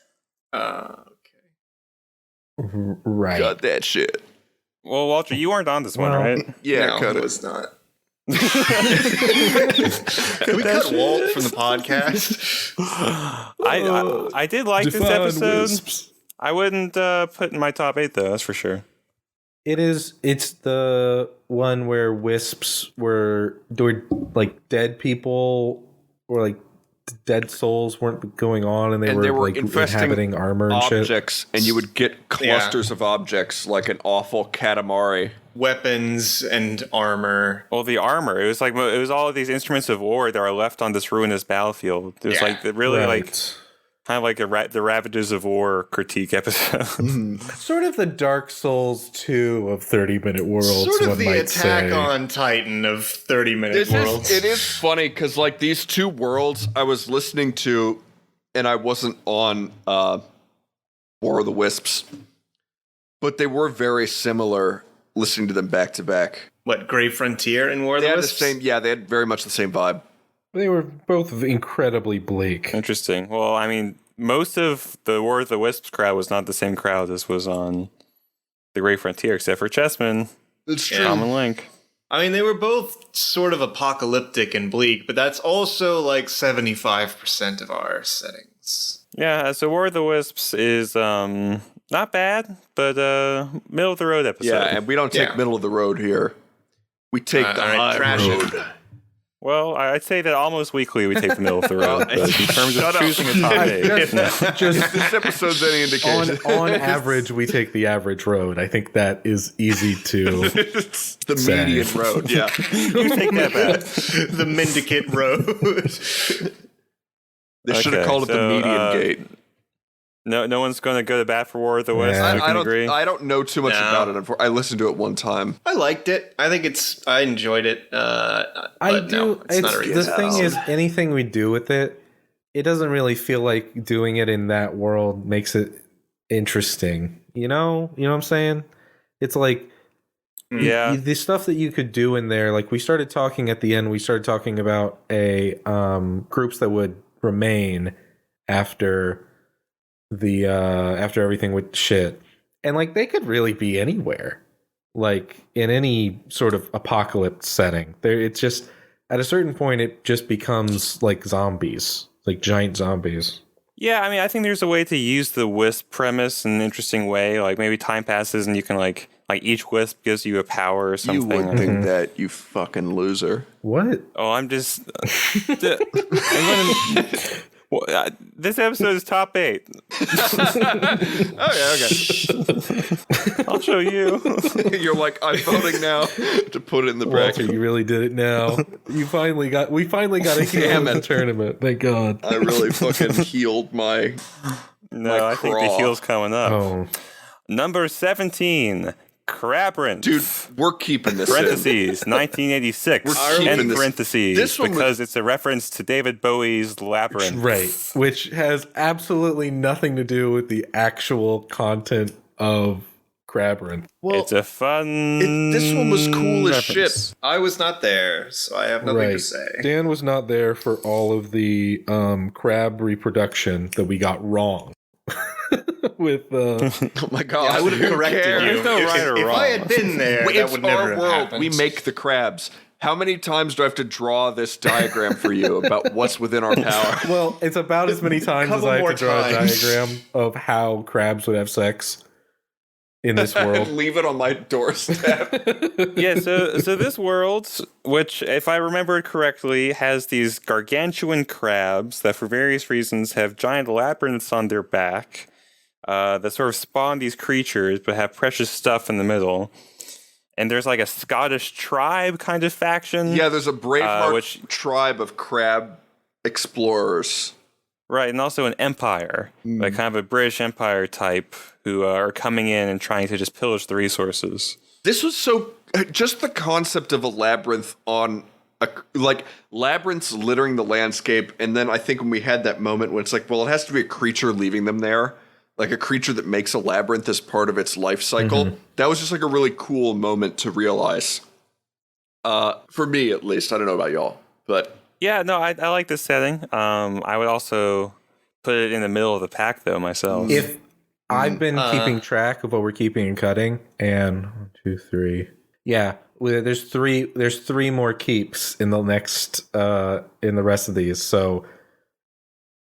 okay. Right. cut that shit. Well, Walter, you weren't on this one, Well, right? Yeah, no, cut it it. was not. Can we cut Walt from the podcast? I did like this Define episode. wisps. I wouldn't put in my top 8, though, that's for sure. It is. It's the one where wisps were like dead people, or like dead souls weren't going on, and they were like infesting inhabiting armor and shit. objects, and you would get clusters of objects like an awful Katamari. Weapons and armor. Well, the armor. It was all of these instruments of war that are left on this ruinous battlefield. It was like really like kind of like the Ravages of War critique episode. Sort of the Dark Souls 2 of 30-minute worlds. Sort of one the might Attack say. on Titan of 30-minute worlds. It is funny because like these two worlds I was listening to, and I wasn't on War of the Wisps, but they were very similar. Listening to them back to back. What, Grey Frontier and War of the Wisps? They had very much the same vibe. They were both incredibly bleak. Interesting. Well, I mean, most of the War of the Wisps crowd was not the same crowd as was on the Grey Frontier, except for Chessman. It's true. Common link. I mean, they were both sort of apocalyptic and bleak, but that's also like 75% of our settings. Yeah, so War of the Wisps is not bad, but middle of the road episode. Yeah, and we don't take middle of the road here. We take the high road. Well, I'd say that almost weekly we take the middle of the road. But in terms of choosing a top 8. Just This episode's any indication. on average, we take the average road. I think that is easy to It's the say. median road, yeah. You take that back. The Mendicant Road. They should have called it the median gate. No one's going to go to bat for War of the West. Yeah. We can agree. I don't know too much about it. I listened to it one time. I liked it. I think I enjoyed it. I But do. no, it's not a The reason. thing is, anything we do with it, it doesn't really feel like doing it in that world makes it interesting. You know what I'm saying? It's like Yeah. the stuff that you could do in there. Like we started talking at the end. We started talking about groups that would remain after after everything with shit, and like they could really be anywhere, like in any sort of apocalypse setting. It's just at a certain point it just becomes like zombies, like giant zombies. Yeah, I mean, I think there's a way to use the wisp premise in an interesting way. Like maybe time passes and you can like each wisp gives you a power or something. You would think that, you fucking loser. What? Oh, I'm just. This episode is top 8. Okay. I'll show you. You're like, I'm voting now to put it in the Walter, bracket. you really did it now. We finally got a heel in the tournament. Thank God. I really fucking healed my. No, I think the craw. heel's coming up. Oh, Number 17, Crabrant. Dude, we're keeping this in. Parentheses, 1986. We're keeping End this- parentheses. this one because it's a reference to David Bowie's Labyrinth. right. Which has absolutely nothing to do with the actual content of Crabrant. Well, It's a fun. This one was cool as reference. shit. I was not there, so I have nothing to say. Dan was not there for all of the crab reproduction that we got wrong. With Oh my god, I would have who corrected cares? you. There's no right or if wrong. I had been there, that It's would never our have world. happened. We make the crabs. How many times do I have to draw this diagram for you about what's within our power? well, it's about as many times as Couple I have more to draw times. a diagram of how crabs would have sex in this world. Leave it on my doorstep. Yeah, so this world, which, if I remember it correctly, has these gargantuan crabs that, for various reasons, have giant labyrinths on their back that sort of spawn these creatures, but have precious stuff in the middle. And there's like a Scottish tribe kind of faction. Yeah, there's a Braveheart which- tribe of crab explorers. Right, and also an empire, like kind of a British Empire type, who are coming in and trying to just pillage the resources. This was so just the concept of a labyrinth on like labyrinths littering the landscape, and then I think when we had that moment when it's like, well, it has to be a creature leaving them there, like a creature that makes a labyrinth as part of its life cycle. That was just like a really cool moment to realize. For me, at least. I don't know about y'all, but Yeah, no, I like this setting. I would also put it in the middle of the pack, though, myself. If I've been keeping track of what we're keeping and cutting, and 1, 2, 3. Yeah, there's three more keeps in the next in the rest of these. So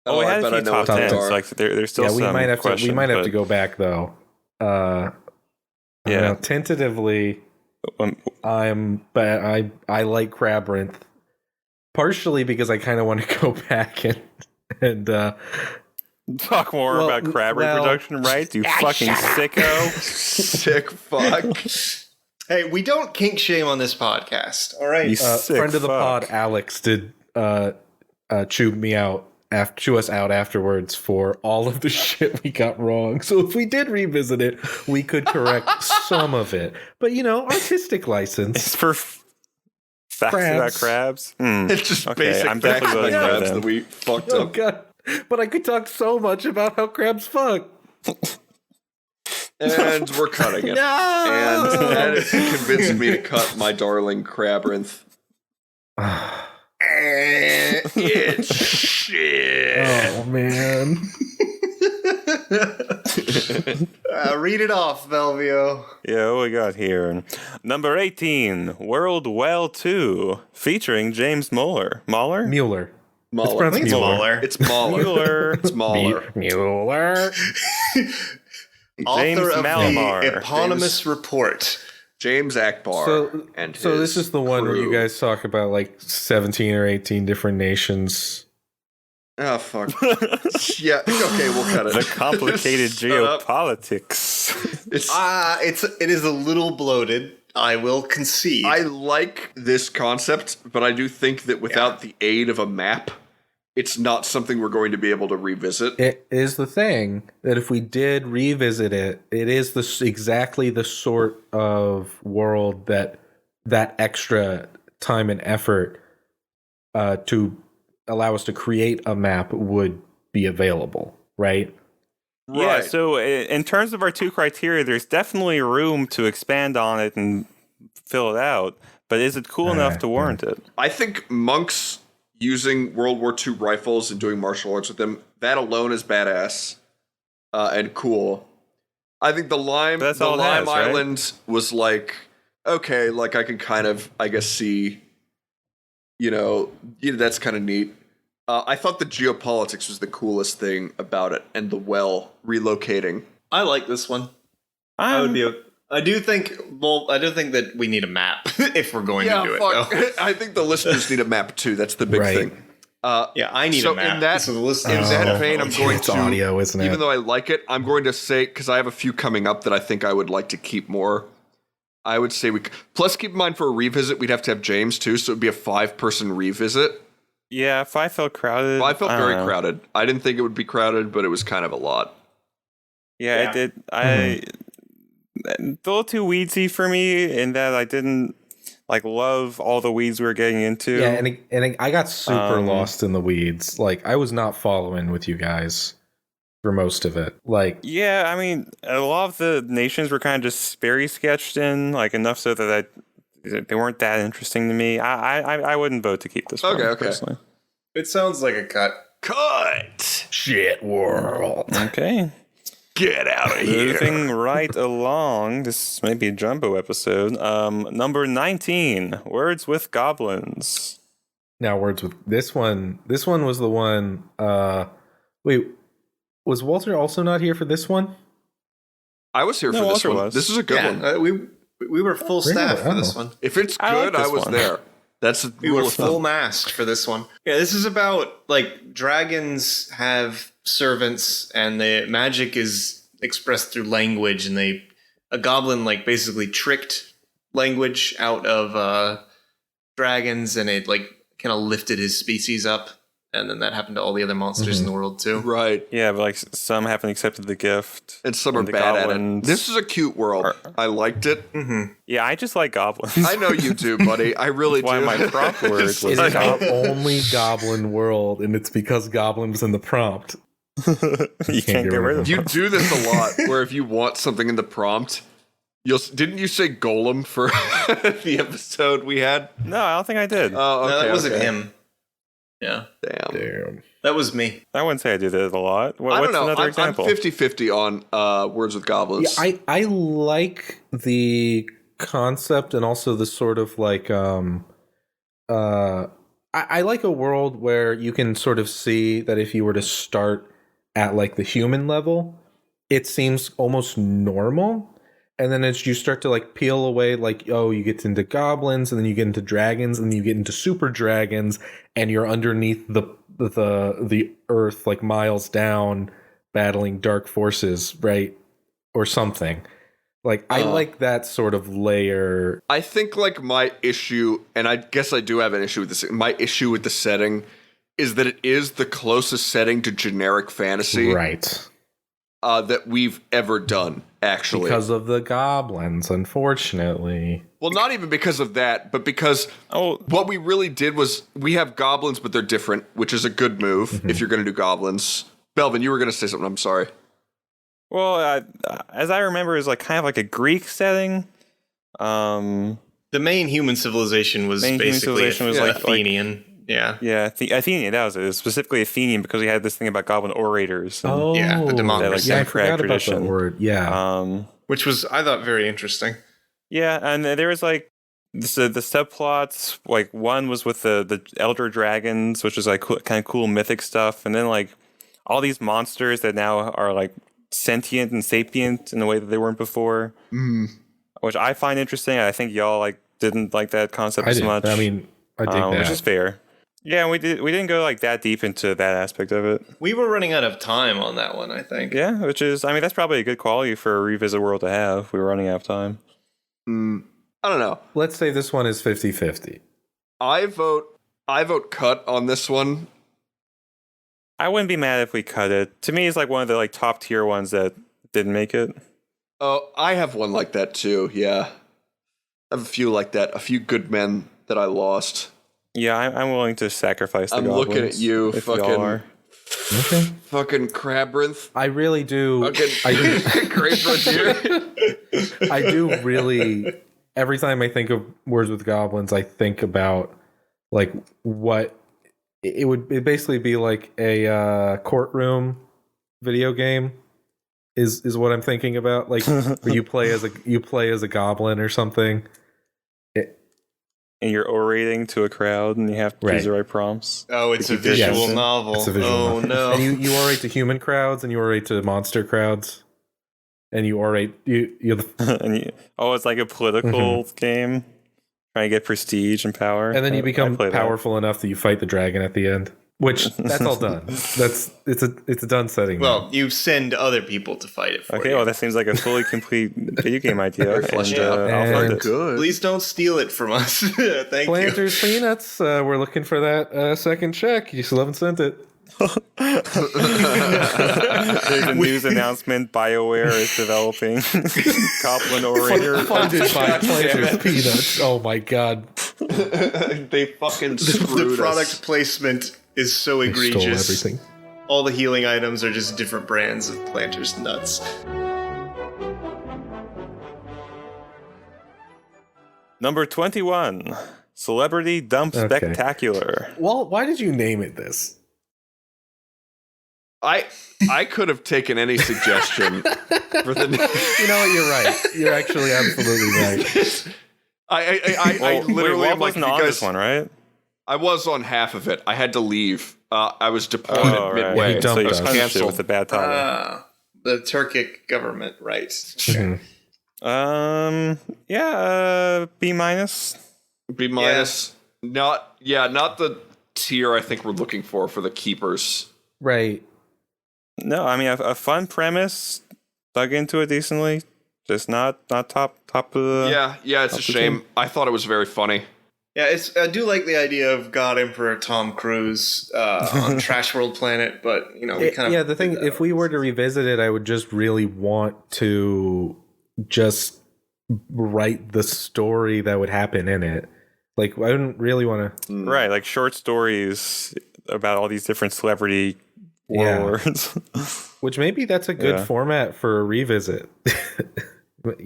we had a few top what they tens. are. Like there's still yeah, some we might have question, to but- go back though. Yeah. Tentatively, I like Crabrynth, partially because I kind of want to go back and Talk more about crab reproduction, right? You fucking sicko. Sick fuck. Hey, we don't kink shame on this podcast. All right. You sick friend of the fuck. pod, Alex, did chew us out afterwards for all of the shit we got wrong. So if we did revisit it, we could correct some of it. But artistic license. It's for facts about crabs. It's just basic I'm facts definitely about willing to crabs know that them. we fucked Oh up. god. But I could talk so much about how crabs fuck. And we're cutting it. No! And that has convinced me to cut my darling Crabrynth. It's shit. Oh man. Read it off, Velvio. Yeah, what we got here? Number 18, World Well 2, featuring James Mueller. Mueller? Mueller. Mahler. pronounced It's Mueller. It's Mahler. Mueller. It's Mahler. Mueller. James Author of Malamar. the eponymous report. James Akbar. So and this his is the one where you crew. guys talk about like 17 or 18 different nations. Oh, fuck. Yeah, okay, we'll cut it. The complicated Shut up. geopolitics. It's, It is a little bloated. I will concede. I like this concept, but I do think that without the aid of a map, it's not something we're going to be able to revisit. It is the thing that if we did revisit it, it is exactly the sort of world that extra time and effort to allow us to create a map would be available, right? Yeah, so in terms of our two criteria, there's definitely room to expand on it and fill it out, but is it cool enough to warrant it? I think monks using World War II rifles and doing martial arts with them, that alone is badass and cool. I think the Lime That's all it has, right? Island was like, okay, like I can kind of, I guess, see, that's kind of neat. I thought the geopolitics was the coolest thing about it, and the well relocating. I like this one. I do think that we need a map if we're going to do it. Though. I think the listeners need a map too. That's the big Right. thing. Yeah, I need a map. In that, so the listeners in that don't. vein, I'm going It's to audio, isn't it? Even though I like it, I'm going to say, because I have a few coming up that I think I would like to keep more. I would say plus keep in mind for a revisit, we'd have to have James too, so it'd be a 5-person revisit. Yeah, 5 felt crowded. 5 felt very don't know. crowded. I didn't think it would be crowded, but it was kind of a lot. Yeah, it did. A little too weedsy for me in that I didn't love all the weeds we were getting into. Yeah, and I got super lost in the weeds. Like I was not following with you guys for most of it. Like Yeah, I mean, a lot of the nations were kind of just very sketched in, enough so that they weren't that interesting to me. I wouldn't vote to keep this one. Okay. Personally. It sounds like a cut. Cut! shit world. Okay. Get out of here. Moving right along, this may be a jumbo episode. Number 19, Words with Goblins. Now words with this one. This one was the one. Wait, was Walter also not here for this one? I was here No, for this Walter one. was. This is a good one. We were full staff for this one. If it's I like good, I this was one. there. That's the We rule were of full thumb. masked for this one. Yeah, this is about dragons have servants, and the magic is expressed through language, and a goblin basically tricked language out of dragons, and it kind of lifted his species up, and then that happened to all the other monsters in the world too. Right. Yeah, but some haven't accepted the gift. And some are the bad at it. goblins This is a cute world. I liked it. Yeah, I just like goblins. I know you do, buddy. I really Why do. my prompt word was It is goblin. the only goblin world, and it's because goblins in the prompt. You can't get rid of You them. do this a lot, where if you want something in the prompt, didn't you say golem for the episode we had? No, I don't think I did. Oh, okay. No, that wasn't okay. him. Yeah, Damn. that was me. I wouldn't say I do that a lot. I What's don't know. another I'm example? 50-50 on Words with Goblins. Yeah, I like the concept and also the sort of I like a world where you can sort of see that if you were to start at the human level, it seems almost normal. And then as you start to like peel away, like, oh, you get into goblins, and then you get into dragons, and then you get into super dragons, and you're underneath the earth, like miles down, battling dark forces, right? Or something. Like, I like that sort of layer. I think like my issue, and I guess I do have an issue with this. My issue with the setting is that it is the closest setting to generic fantasy, Right. That we've ever done, actually. Because of the goblins, unfortunately. Well, not even because of that, but because what we really did was we have goblins, but they're different, which is a good move if you're going to do goblins. Belvin, you were going to say something. I'm sorry. Well, as I remember, it's like kind of like a Greek setting. The main human civilization was basically Athenian. Yeah, Athenian. That was it. It was specifically Athenian because we had this thing about goblin orators. Oh, yeah, the democracy. I forgot about that word. Yeah, which was, I thought, very interesting. Yeah, and there was like the subplots. Like one was with the elder dragons, which is like kind of cool mythic stuff, and then like all these monsters that now are like sentient and sapient in a way that they weren't before, which I find interesting. I think y'all like didn't like that concept as much. I mean, I dig that, which is fair. Yeah, we didn't go like that deep into that aspect of it. We were running out of time on that one, I think. Yeah, which is, I mean, that's probably a good quality for a revisit world to have. We were running out of time. I don't know. Let's say this one is 50-50. I vote cut on this one. I wouldn't be mad if we cut it. To me, it's like one of the like top tier ones that didn't make it. Oh, I have one like that too. Yeah, I have a few like that. A few good men that I lost. Yeah, I'm willing to sacrifice the I'm goblins. looking at you, fucking Crabrinth. I really do. Great frontier. I do really. Every time I think of Words with Goblins, I think about like what it would basically be like a courtroom video game. Is what I'm thinking about. Like where you play as a goblin or something. And you're orating to a crowd, and you have to use the right prompts. Oh, it's a visual novel. It's a visual novel. No! And you orate to human crowds, and you orate to monster crowds, and you orate it's like a political game, trying to get prestige and power. And then you become powerful enough that you fight the dragon at the end. Which that's all done. It's a done setting. Well, you send other people to fight it for you. Okay, well that seems like a fully complete video game idea. I'll fund it. Good. Please don't steal it from us. Thank Planters you. Peanuts, we're looking for that second check. You still haven't sent it. There's a news announcement. BioWare is developing Goblin Orator. Funded by Planters Peanuts. Oh my god. They fucking screwed The product us. placement is so They egregious. stole everything. All the healing items are just different brands of Planters nuts. Number 21, Celebrity Dump Okay. Spectacular. Well, why did you name it this? I could have taken any suggestion for the. You know what? You're right. You're actually absolutely right. I literally am like, wasn't on this one, right? I was on half of it. I had to leave. I was deployed midway. Yeah, he dumped So you us. punished it Canceled. with a bad title. The Turkic government, right? Mhm. B minus. B minus. Not the tier I think we're looking for the keepers. Right. No, I mean a fun premise, dug into it decently, just not top of the. Yeah, it's a shame. I thought it was very funny. Yeah, I do like the idea of God Emperor Tom Cruise on Trash World Planet, but we kind of the thing, if we were to revisit it, I would just really want to just write the story that would happen in it. Like, I wouldn't really want to. Right, like short stories about all these different celebrity warlords. Which maybe that's a good format for a revisit. But.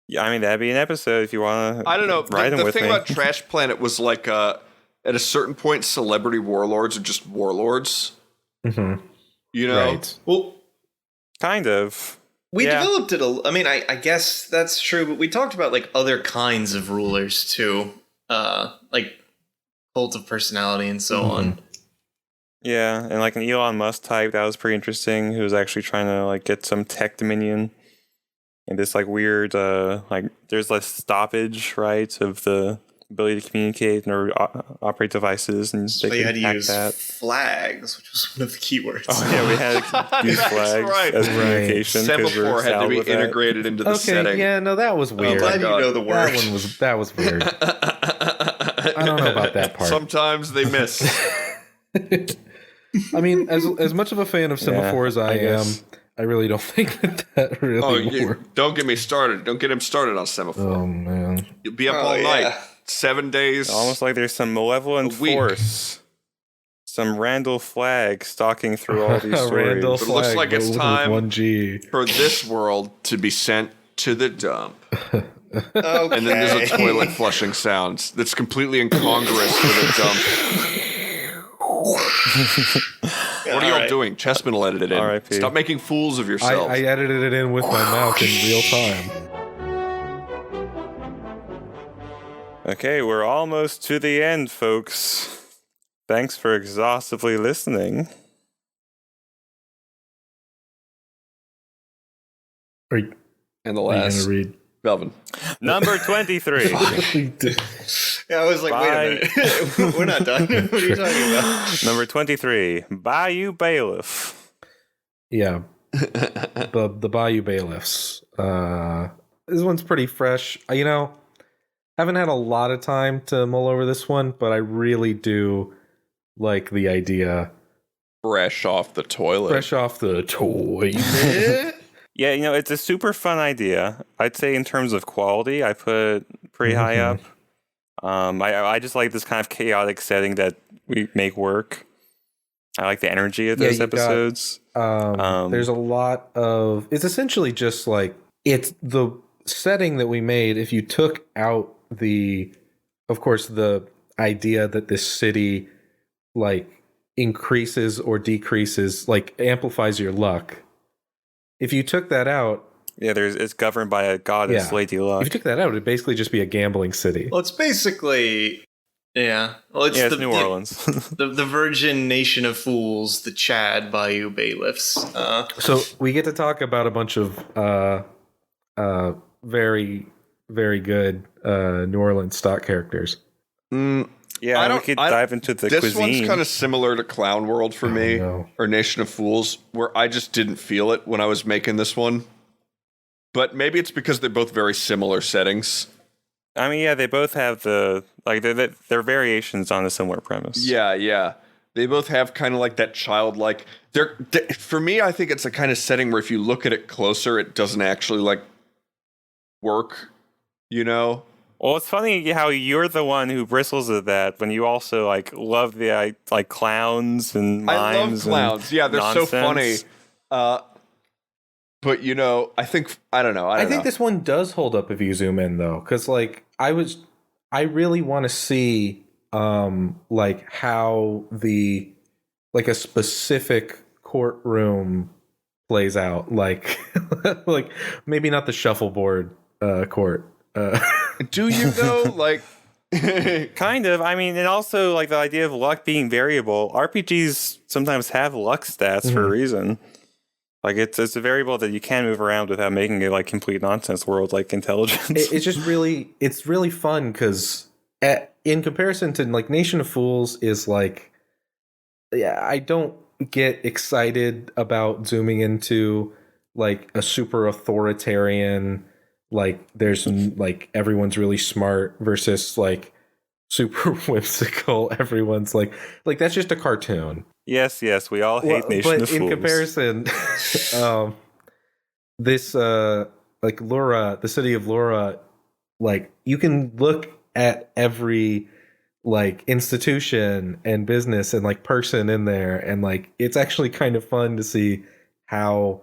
Yeah, I mean, that'd be an episode if you want to. I don't know. The thing me. about Trash Planet was like, at a certain point, celebrity warlords are just warlords. Mm-hmm. Right. Well, kind of. We developed it. I guess that's true, but we talked about like other kinds of rulers too, like cult of personality and so on. Yeah, and like an Elon Musk type that was pretty interesting. Who was actually trying to like get some tech dominion. and this like weird like there's less stoppage, right, of the ability to communicate or operate devices, and So you had to hack use that. flags, which was one of the keywords. Oh yeah, we had to use That's flags right. as communication. 'cause we're Semaphore had to saddled be with that. integrated into the Okay, setting. yeah, no, that was I'm weird. glad you know the word. That was weird. I don't know about that part. Sometimes they miss. I mean, as much of a fan of Semaphore as I am, guess. I really don't think that really worked. Don't get me started. Don't get him started on Semaphore. Oh man. You'll be up Oh, all night. yeah. 7 days. Almost like there's some malevolent A week. force, some Randall Flag stalking through all these stories. Randall But it looks Flag, like it's but with time 1G. for this world to be sent to the dump. Okay. And then there's a toilet flushing sound that's completely incongruous with a dump. What are y'all doing? Chessman will edit it in. R.I.P. Stop making fools of I yourselves. edited it in with my mouth in real time. Okay, we're almost to the end, folks. Thanks for exhaustively listening. Are you And the gonna last, read? Belvin. Number 23. Yeah, I was like, wait a minute. We're not done. What are you talking about? Number 23. Bayou Bailiff. Yeah, the Bayou Bailiffs. This one's pretty fresh. You know, haven't had a lot of time to mull over this one, but I really do like the idea. Fresh off the toilet. Fresh off the toilet. Yeah, you know, it's a super fun idea. I'd say in terms of quality, I put it pretty high up. I just like this kind of chaotic setting that we make work. I like the energy of those episodes. There's a lot of... It's essentially just like... It's the setting that we made. If you took out the... Of course, the idea that this city, like, increases or decreases, like, amplifies your luck. If you took that out... Yeah, it's governed by a goddess, Lady Luck. If you took that out, it'd basically just be a gambling city. Well, it's basically... Yeah. Well, it's it's New Orleans. the virgin nation of fools, the Chad Bayou Bailiffs. So we get to talk about a bunch of very, very good New Orleans stock characters. Yeah, we could dive into the this cuisine. one's kind of similar to Clown World for me, no. or Nation of Fools, where I just didn't feel it when I was making this one. But maybe it's because they're both very similar settings. I mean, yeah, they both have they're variations on a similar premise. Yeah. They both have kind of like that childlike. For me, I think it's a kind of setting where if you look at it closer, it doesn't actually like work. You know. Well, it's funny how you're the one who bristles at that when you also like love the like clowns and mimes. I love clowns. Yeah, they're nonsense. so funny. But you know, I think I don't know. I think this one does hold up if you zoom in though, because like I really want to see like how like a specific courtroom plays out, like like maybe not the shuffleboard court. Do you though? Like, kind of. I mean, and also like the idea of luck being variable. RPGs sometimes have luck stats for a reason. Like it's a variable that you can move around without making it like complete nonsense world like intelligence. It's just really fun because in comparison to like Nation of Fools is like, yeah, I don't get excited about zooming into like a super authoritarian, like there's like everyone's really smart versus like super whimsical. Everyone's like that's just a cartoon. Yes, we all hate Nation of Fools. But in comparison, this like Laura, the city of Laura, like you can look at every like institution and business and like person in there, and like it's actually kind of fun to see how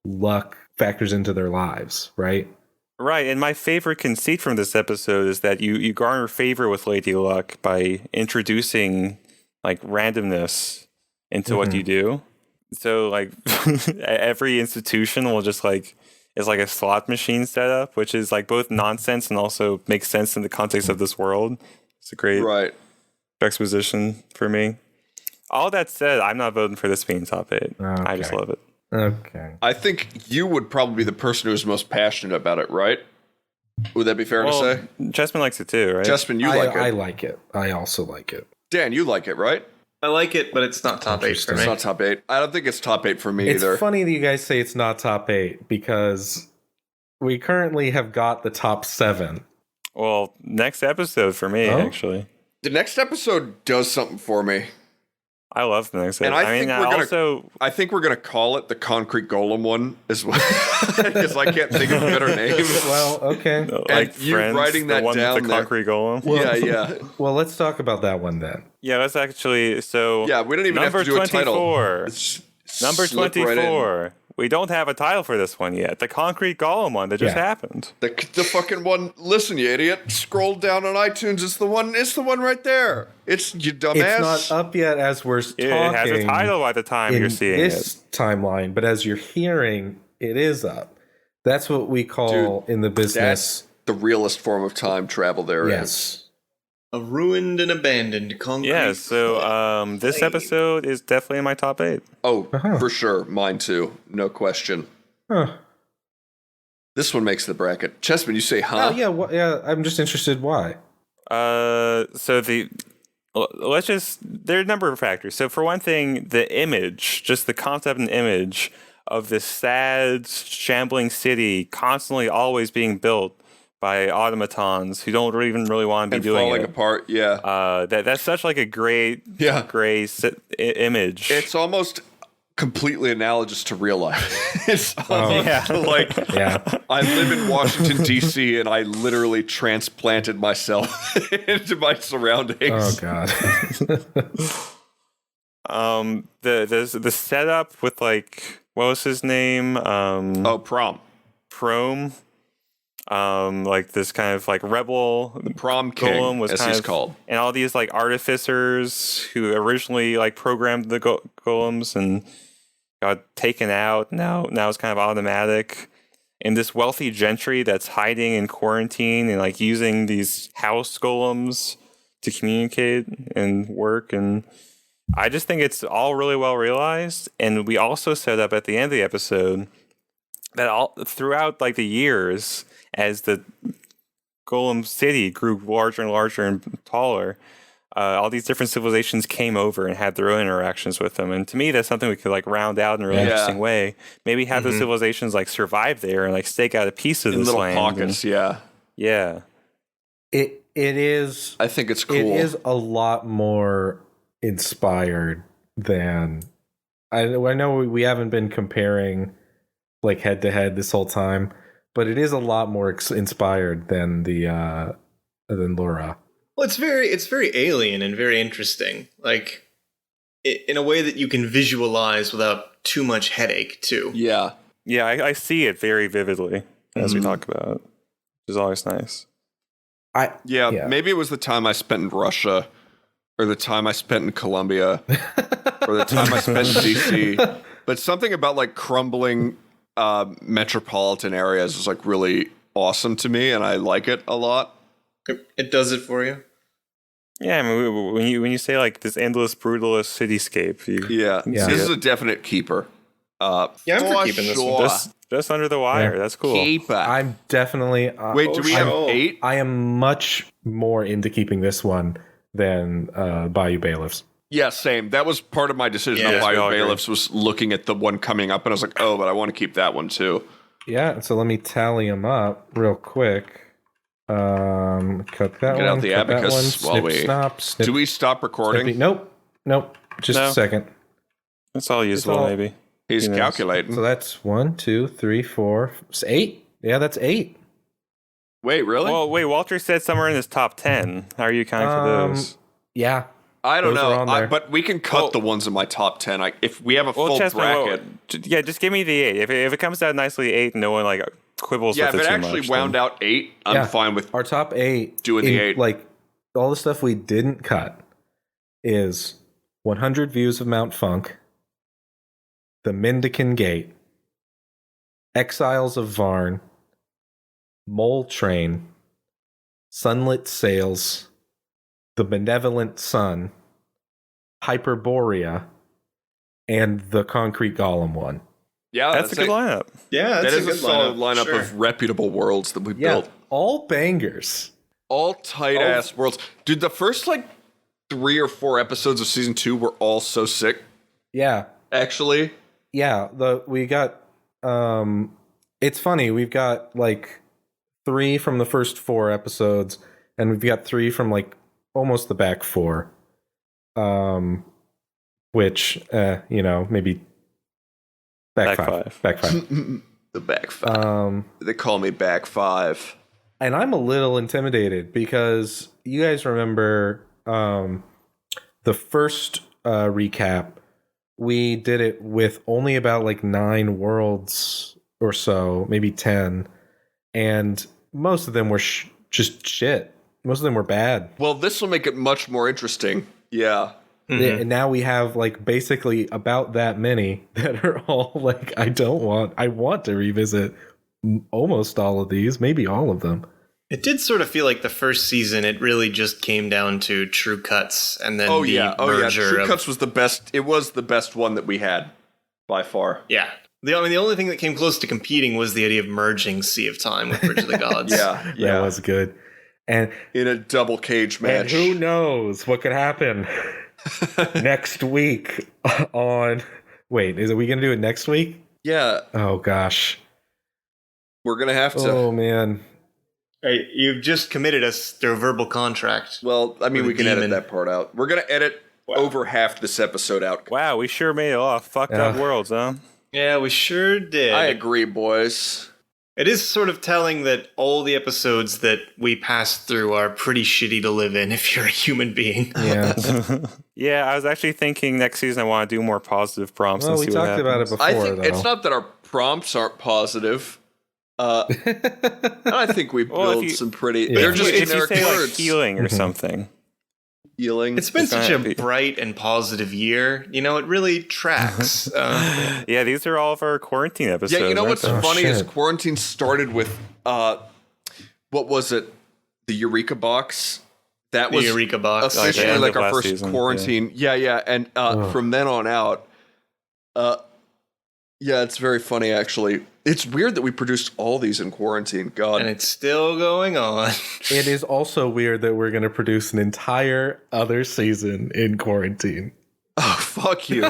luck factors into their lives, right? Right, and my favorite conceit from this episode is that you garner favor with Lady Luck by introducing like randomness into what you do. So like every institution will just like is like a slot machine setup, which is like both nonsense and also makes sense in the context of this world. It's a great exposition for me. All that said, I'm not voting for this being top 8. Okay. I just love it. Okay. I think you would probably be the person who's most passionate about it, right? Would that be fair to say? Chessman likes it too, right? Chessman, you like it. I like it. I also like it. Dan, you like it, right? I like it, but it's not top 8 for It's me. not top 8. I don't think it's top 8 for me It's either. funny that you guys say it's not top 8 because we currently have got the top 7. Well, next episode for me, actually. The next episode does something for me. I love the next And episode. I think we're gonna call it the Concrete Golem one as well, because I can't think of a better name. Well, okay. Like you Friends, writing that the one down with the there. concrete golem. Yeah. Well, let's talk about that one then. Yeah, that's actually so. Yeah, we don't even have number to do a title. 24. It's Number slip right in. 24. We don't have a title for this one yet. The concrete golem one that just happened. The fucking one. Listen, you idiot. Scroll down on iTunes. It's the one. It's the one right there. It's you dumbass. It's not up yet as we're talking. It has a title by the time in you're seeing this timeline, but as you're hearing, it is up. That's what we call in the business. That's the realest form of time travel there is. Yes. A ruined and abandoned concrete. Yeah, so this episode is definitely in my top 8. Oh, for sure. Mine too. No question. Huh. This one makes the bracket. Chessman, you say, huh? Oh, yeah. Yeah. I'm just interested why. So let's just, there are a number of factors. So for one thing, the image, just the concept and image of this sad, shambling city constantly always being built by automatons who don't even really want to be and doing falling it. apart, yeah. That's such like a great image. It's almost completely analogous to real life. It's almost like I live in Washington, D.C., and I literally transplanted myself into my surroundings. Oh, God. The setup with like, what was his name? Prom. Like this kind of like rebel The Prom King, golem was as kind he's of, called. and all these like artificers who originally like programmed the golems and got taken out. Now it's kind of automatic. And this wealthy gentry that's hiding in quarantine and like using these house golems to communicate and work. And I just think it's all really well realized. And we also set up at the end of the episode that all throughout like the years, as the Golem City grew larger and larger and taller, all these different civilizations came over and had their own interactions with them. And to me, that's something we could like round out in a really interesting way. Maybe have those civilizations like survive there and like stake out a piece of In this little land. pockets, Yeah. It is. I think it's cool. It is a lot more inspired than I know. We haven't been comparing like head to head this whole time, but it is a lot more inspired than than Laura. Well, it's very alien and very interesting. Like in a way that you can visualize without too much headache too. Yeah. Yeah, I see it very vividly as we talk about it, which is always nice. Maybe it was the time I spent in Russia, or the time I spent in Colombia, or the time I spent in DC. But something about like crumbling metropolitan areas is like really awesome to me, and I like it a lot. It does it for you. Yeah, I mean, when you say like this endless brutalist cityscape, This is a definite keeper. I'm for keeping this one. Just under the wire. That's cool. Keeper. I'm definitely. Wait, do we have 8? I am much more into keeping this one than Bayou Bailiffs. Yeah, same. That was part of my decision on Bayou Bailiffs, was looking at the one coming up, and I was like, oh, but I want to keep that one too. Yeah, so let me tally them up real quick. Cut that Get one. out the cut that abacus one. while Snip, we. snop, snip, Do we stop recording? snippy. Nope. Just a second. That's all useful, maybe. He's Who knows? calculating. So that's 1, 2, 3, 4, 8. Yeah, that's 8. Wait, really? Well, wait. Walter said somewhere in his top 10. How are you counting for those? Yeah. I don't those are on know, there. but we can cut the ones in my top 10. If we have a full bracket. Just give me the 8. If it comes out nicely 8, no one like quibbles Yeah, with if it it too actually much, wound out 8, I'm fine with our top 8. Doing the 8. Like all the stuff we didn't cut is 100 Views of Mount Funk, The Mindican Gate, Exiles of Varn, Mole Train, Sunlit Sails, The Benevolent Sun, Hyperborea, and the Concrete Golem one. Yeah, That's a good lineup. Yeah, That that's is a good solid lineup Sure. of reputable worlds that we Yeah, built. all bangers. All tight ass worlds. Dude, the first like 3 or 4 episodes of season 2 were all so sick. Yeah, Actually, yeah. We got. It's funny. We've got like 3 from the first 4 episodes, and we've got 3 from like almost the back 4. Which maybe back five. Back 5. the back 5. They call me back 5. And I'm a little intimidated because you guys remember the first recap. We did it with only about like 9 worlds or so, maybe 10, and most of them were just shit. Most of them were bad. Well, this will make it much more interesting. Yeah. And now we have like basically about that many that are all like I want to revisit almost all of these, maybe all of them. It did sort of feel like the first season, it really just came down to True Cuts and then merger True of, Cuts was the best. It was the best one that we had by far. Yeah. The only thing that came close to competing was the idea of merging Sea of Time with Bridge of the Gods. Yeah. That was good. And in a double cage match. And who knows what could happen next week on... Wait, are we going to do it next week? Yeah. Oh, gosh. We're going to have to. Oh, man. Hey, you've just committed us to a verbal contract. Well, I mean, we can edit demon. that part out. We're going to edit over half this episode out. Wow, we sure made a lot of fucked up worlds, huh? Yeah, we sure did. I agree, boys. It is sort of telling that all the episodes that we passed through are pretty shitty to live in if you're a human being. Yeah. Yeah, I was actually thinking next season I want to do more positive prompts. Well, and we see what talked about it happens. before, I think though. it's not that our prompts aren't positive. I think we build some pretty... Yeah. They're just if you generic say words. like healing or something. Healing. It's been such gonna a be- bright and positive year. You know, it really tracks. Yeah, these are all of our quarantine episodes. Yeah, you know aren't what's they? funny is shit. quarantine started with, what was it? The Eureka box? That The was Eureka box. Like the officially end like of our last first season, quarantine. Yeah. And from then on out, yeah, it's very funny, actually. It's weird that we produced all these in quarantine. God. And it's still going on. It is also weird that we're going to produce an entire other season in quarantine. Oh, fuck you. We're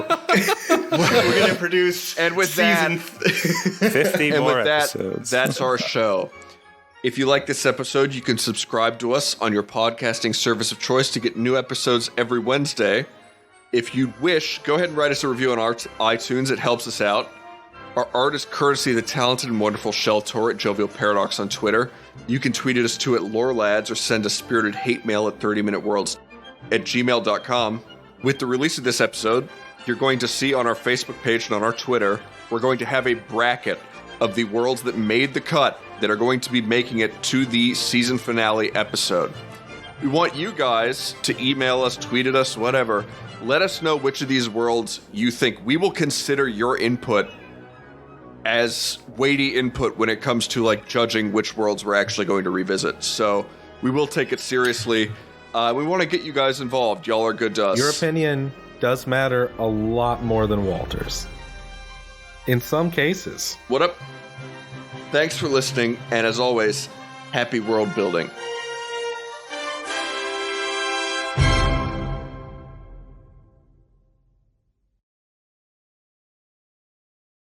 going to produce And with season 50 And more with that, episodes. that's our show. If you like this episode, you can subscribe to us on your podcasting service of choice to get new episodes every Wednesday. If you wish, go ahead and write us a review on our iTunes. It helps us out. Our art is courtesy of the talented and wonderful Shell Tor at Jovial Paradox on Twitter. You can tweet at us too at LoreLads or send a spirited hate mail at 30minuteworlds at gmail.com. With the release of this episode, you're going to see on our Facebook page and on our Twitter, we're going to have a bracket of the worlds that made the cut that are going to be making it to the season finale episode. We want you guys to email us, tweet at us, whatever. Let us know which of these worlds you think. We will consider your input as weighty input when it comes to like judging which worlds we're actually going to revisit. So we will take it seriously. We want to get you guys involved. Y'all are good to us. Your opinion does matter a lot more than Walter's. In some cases. What up? Thanks for listening, and as always, happy world building.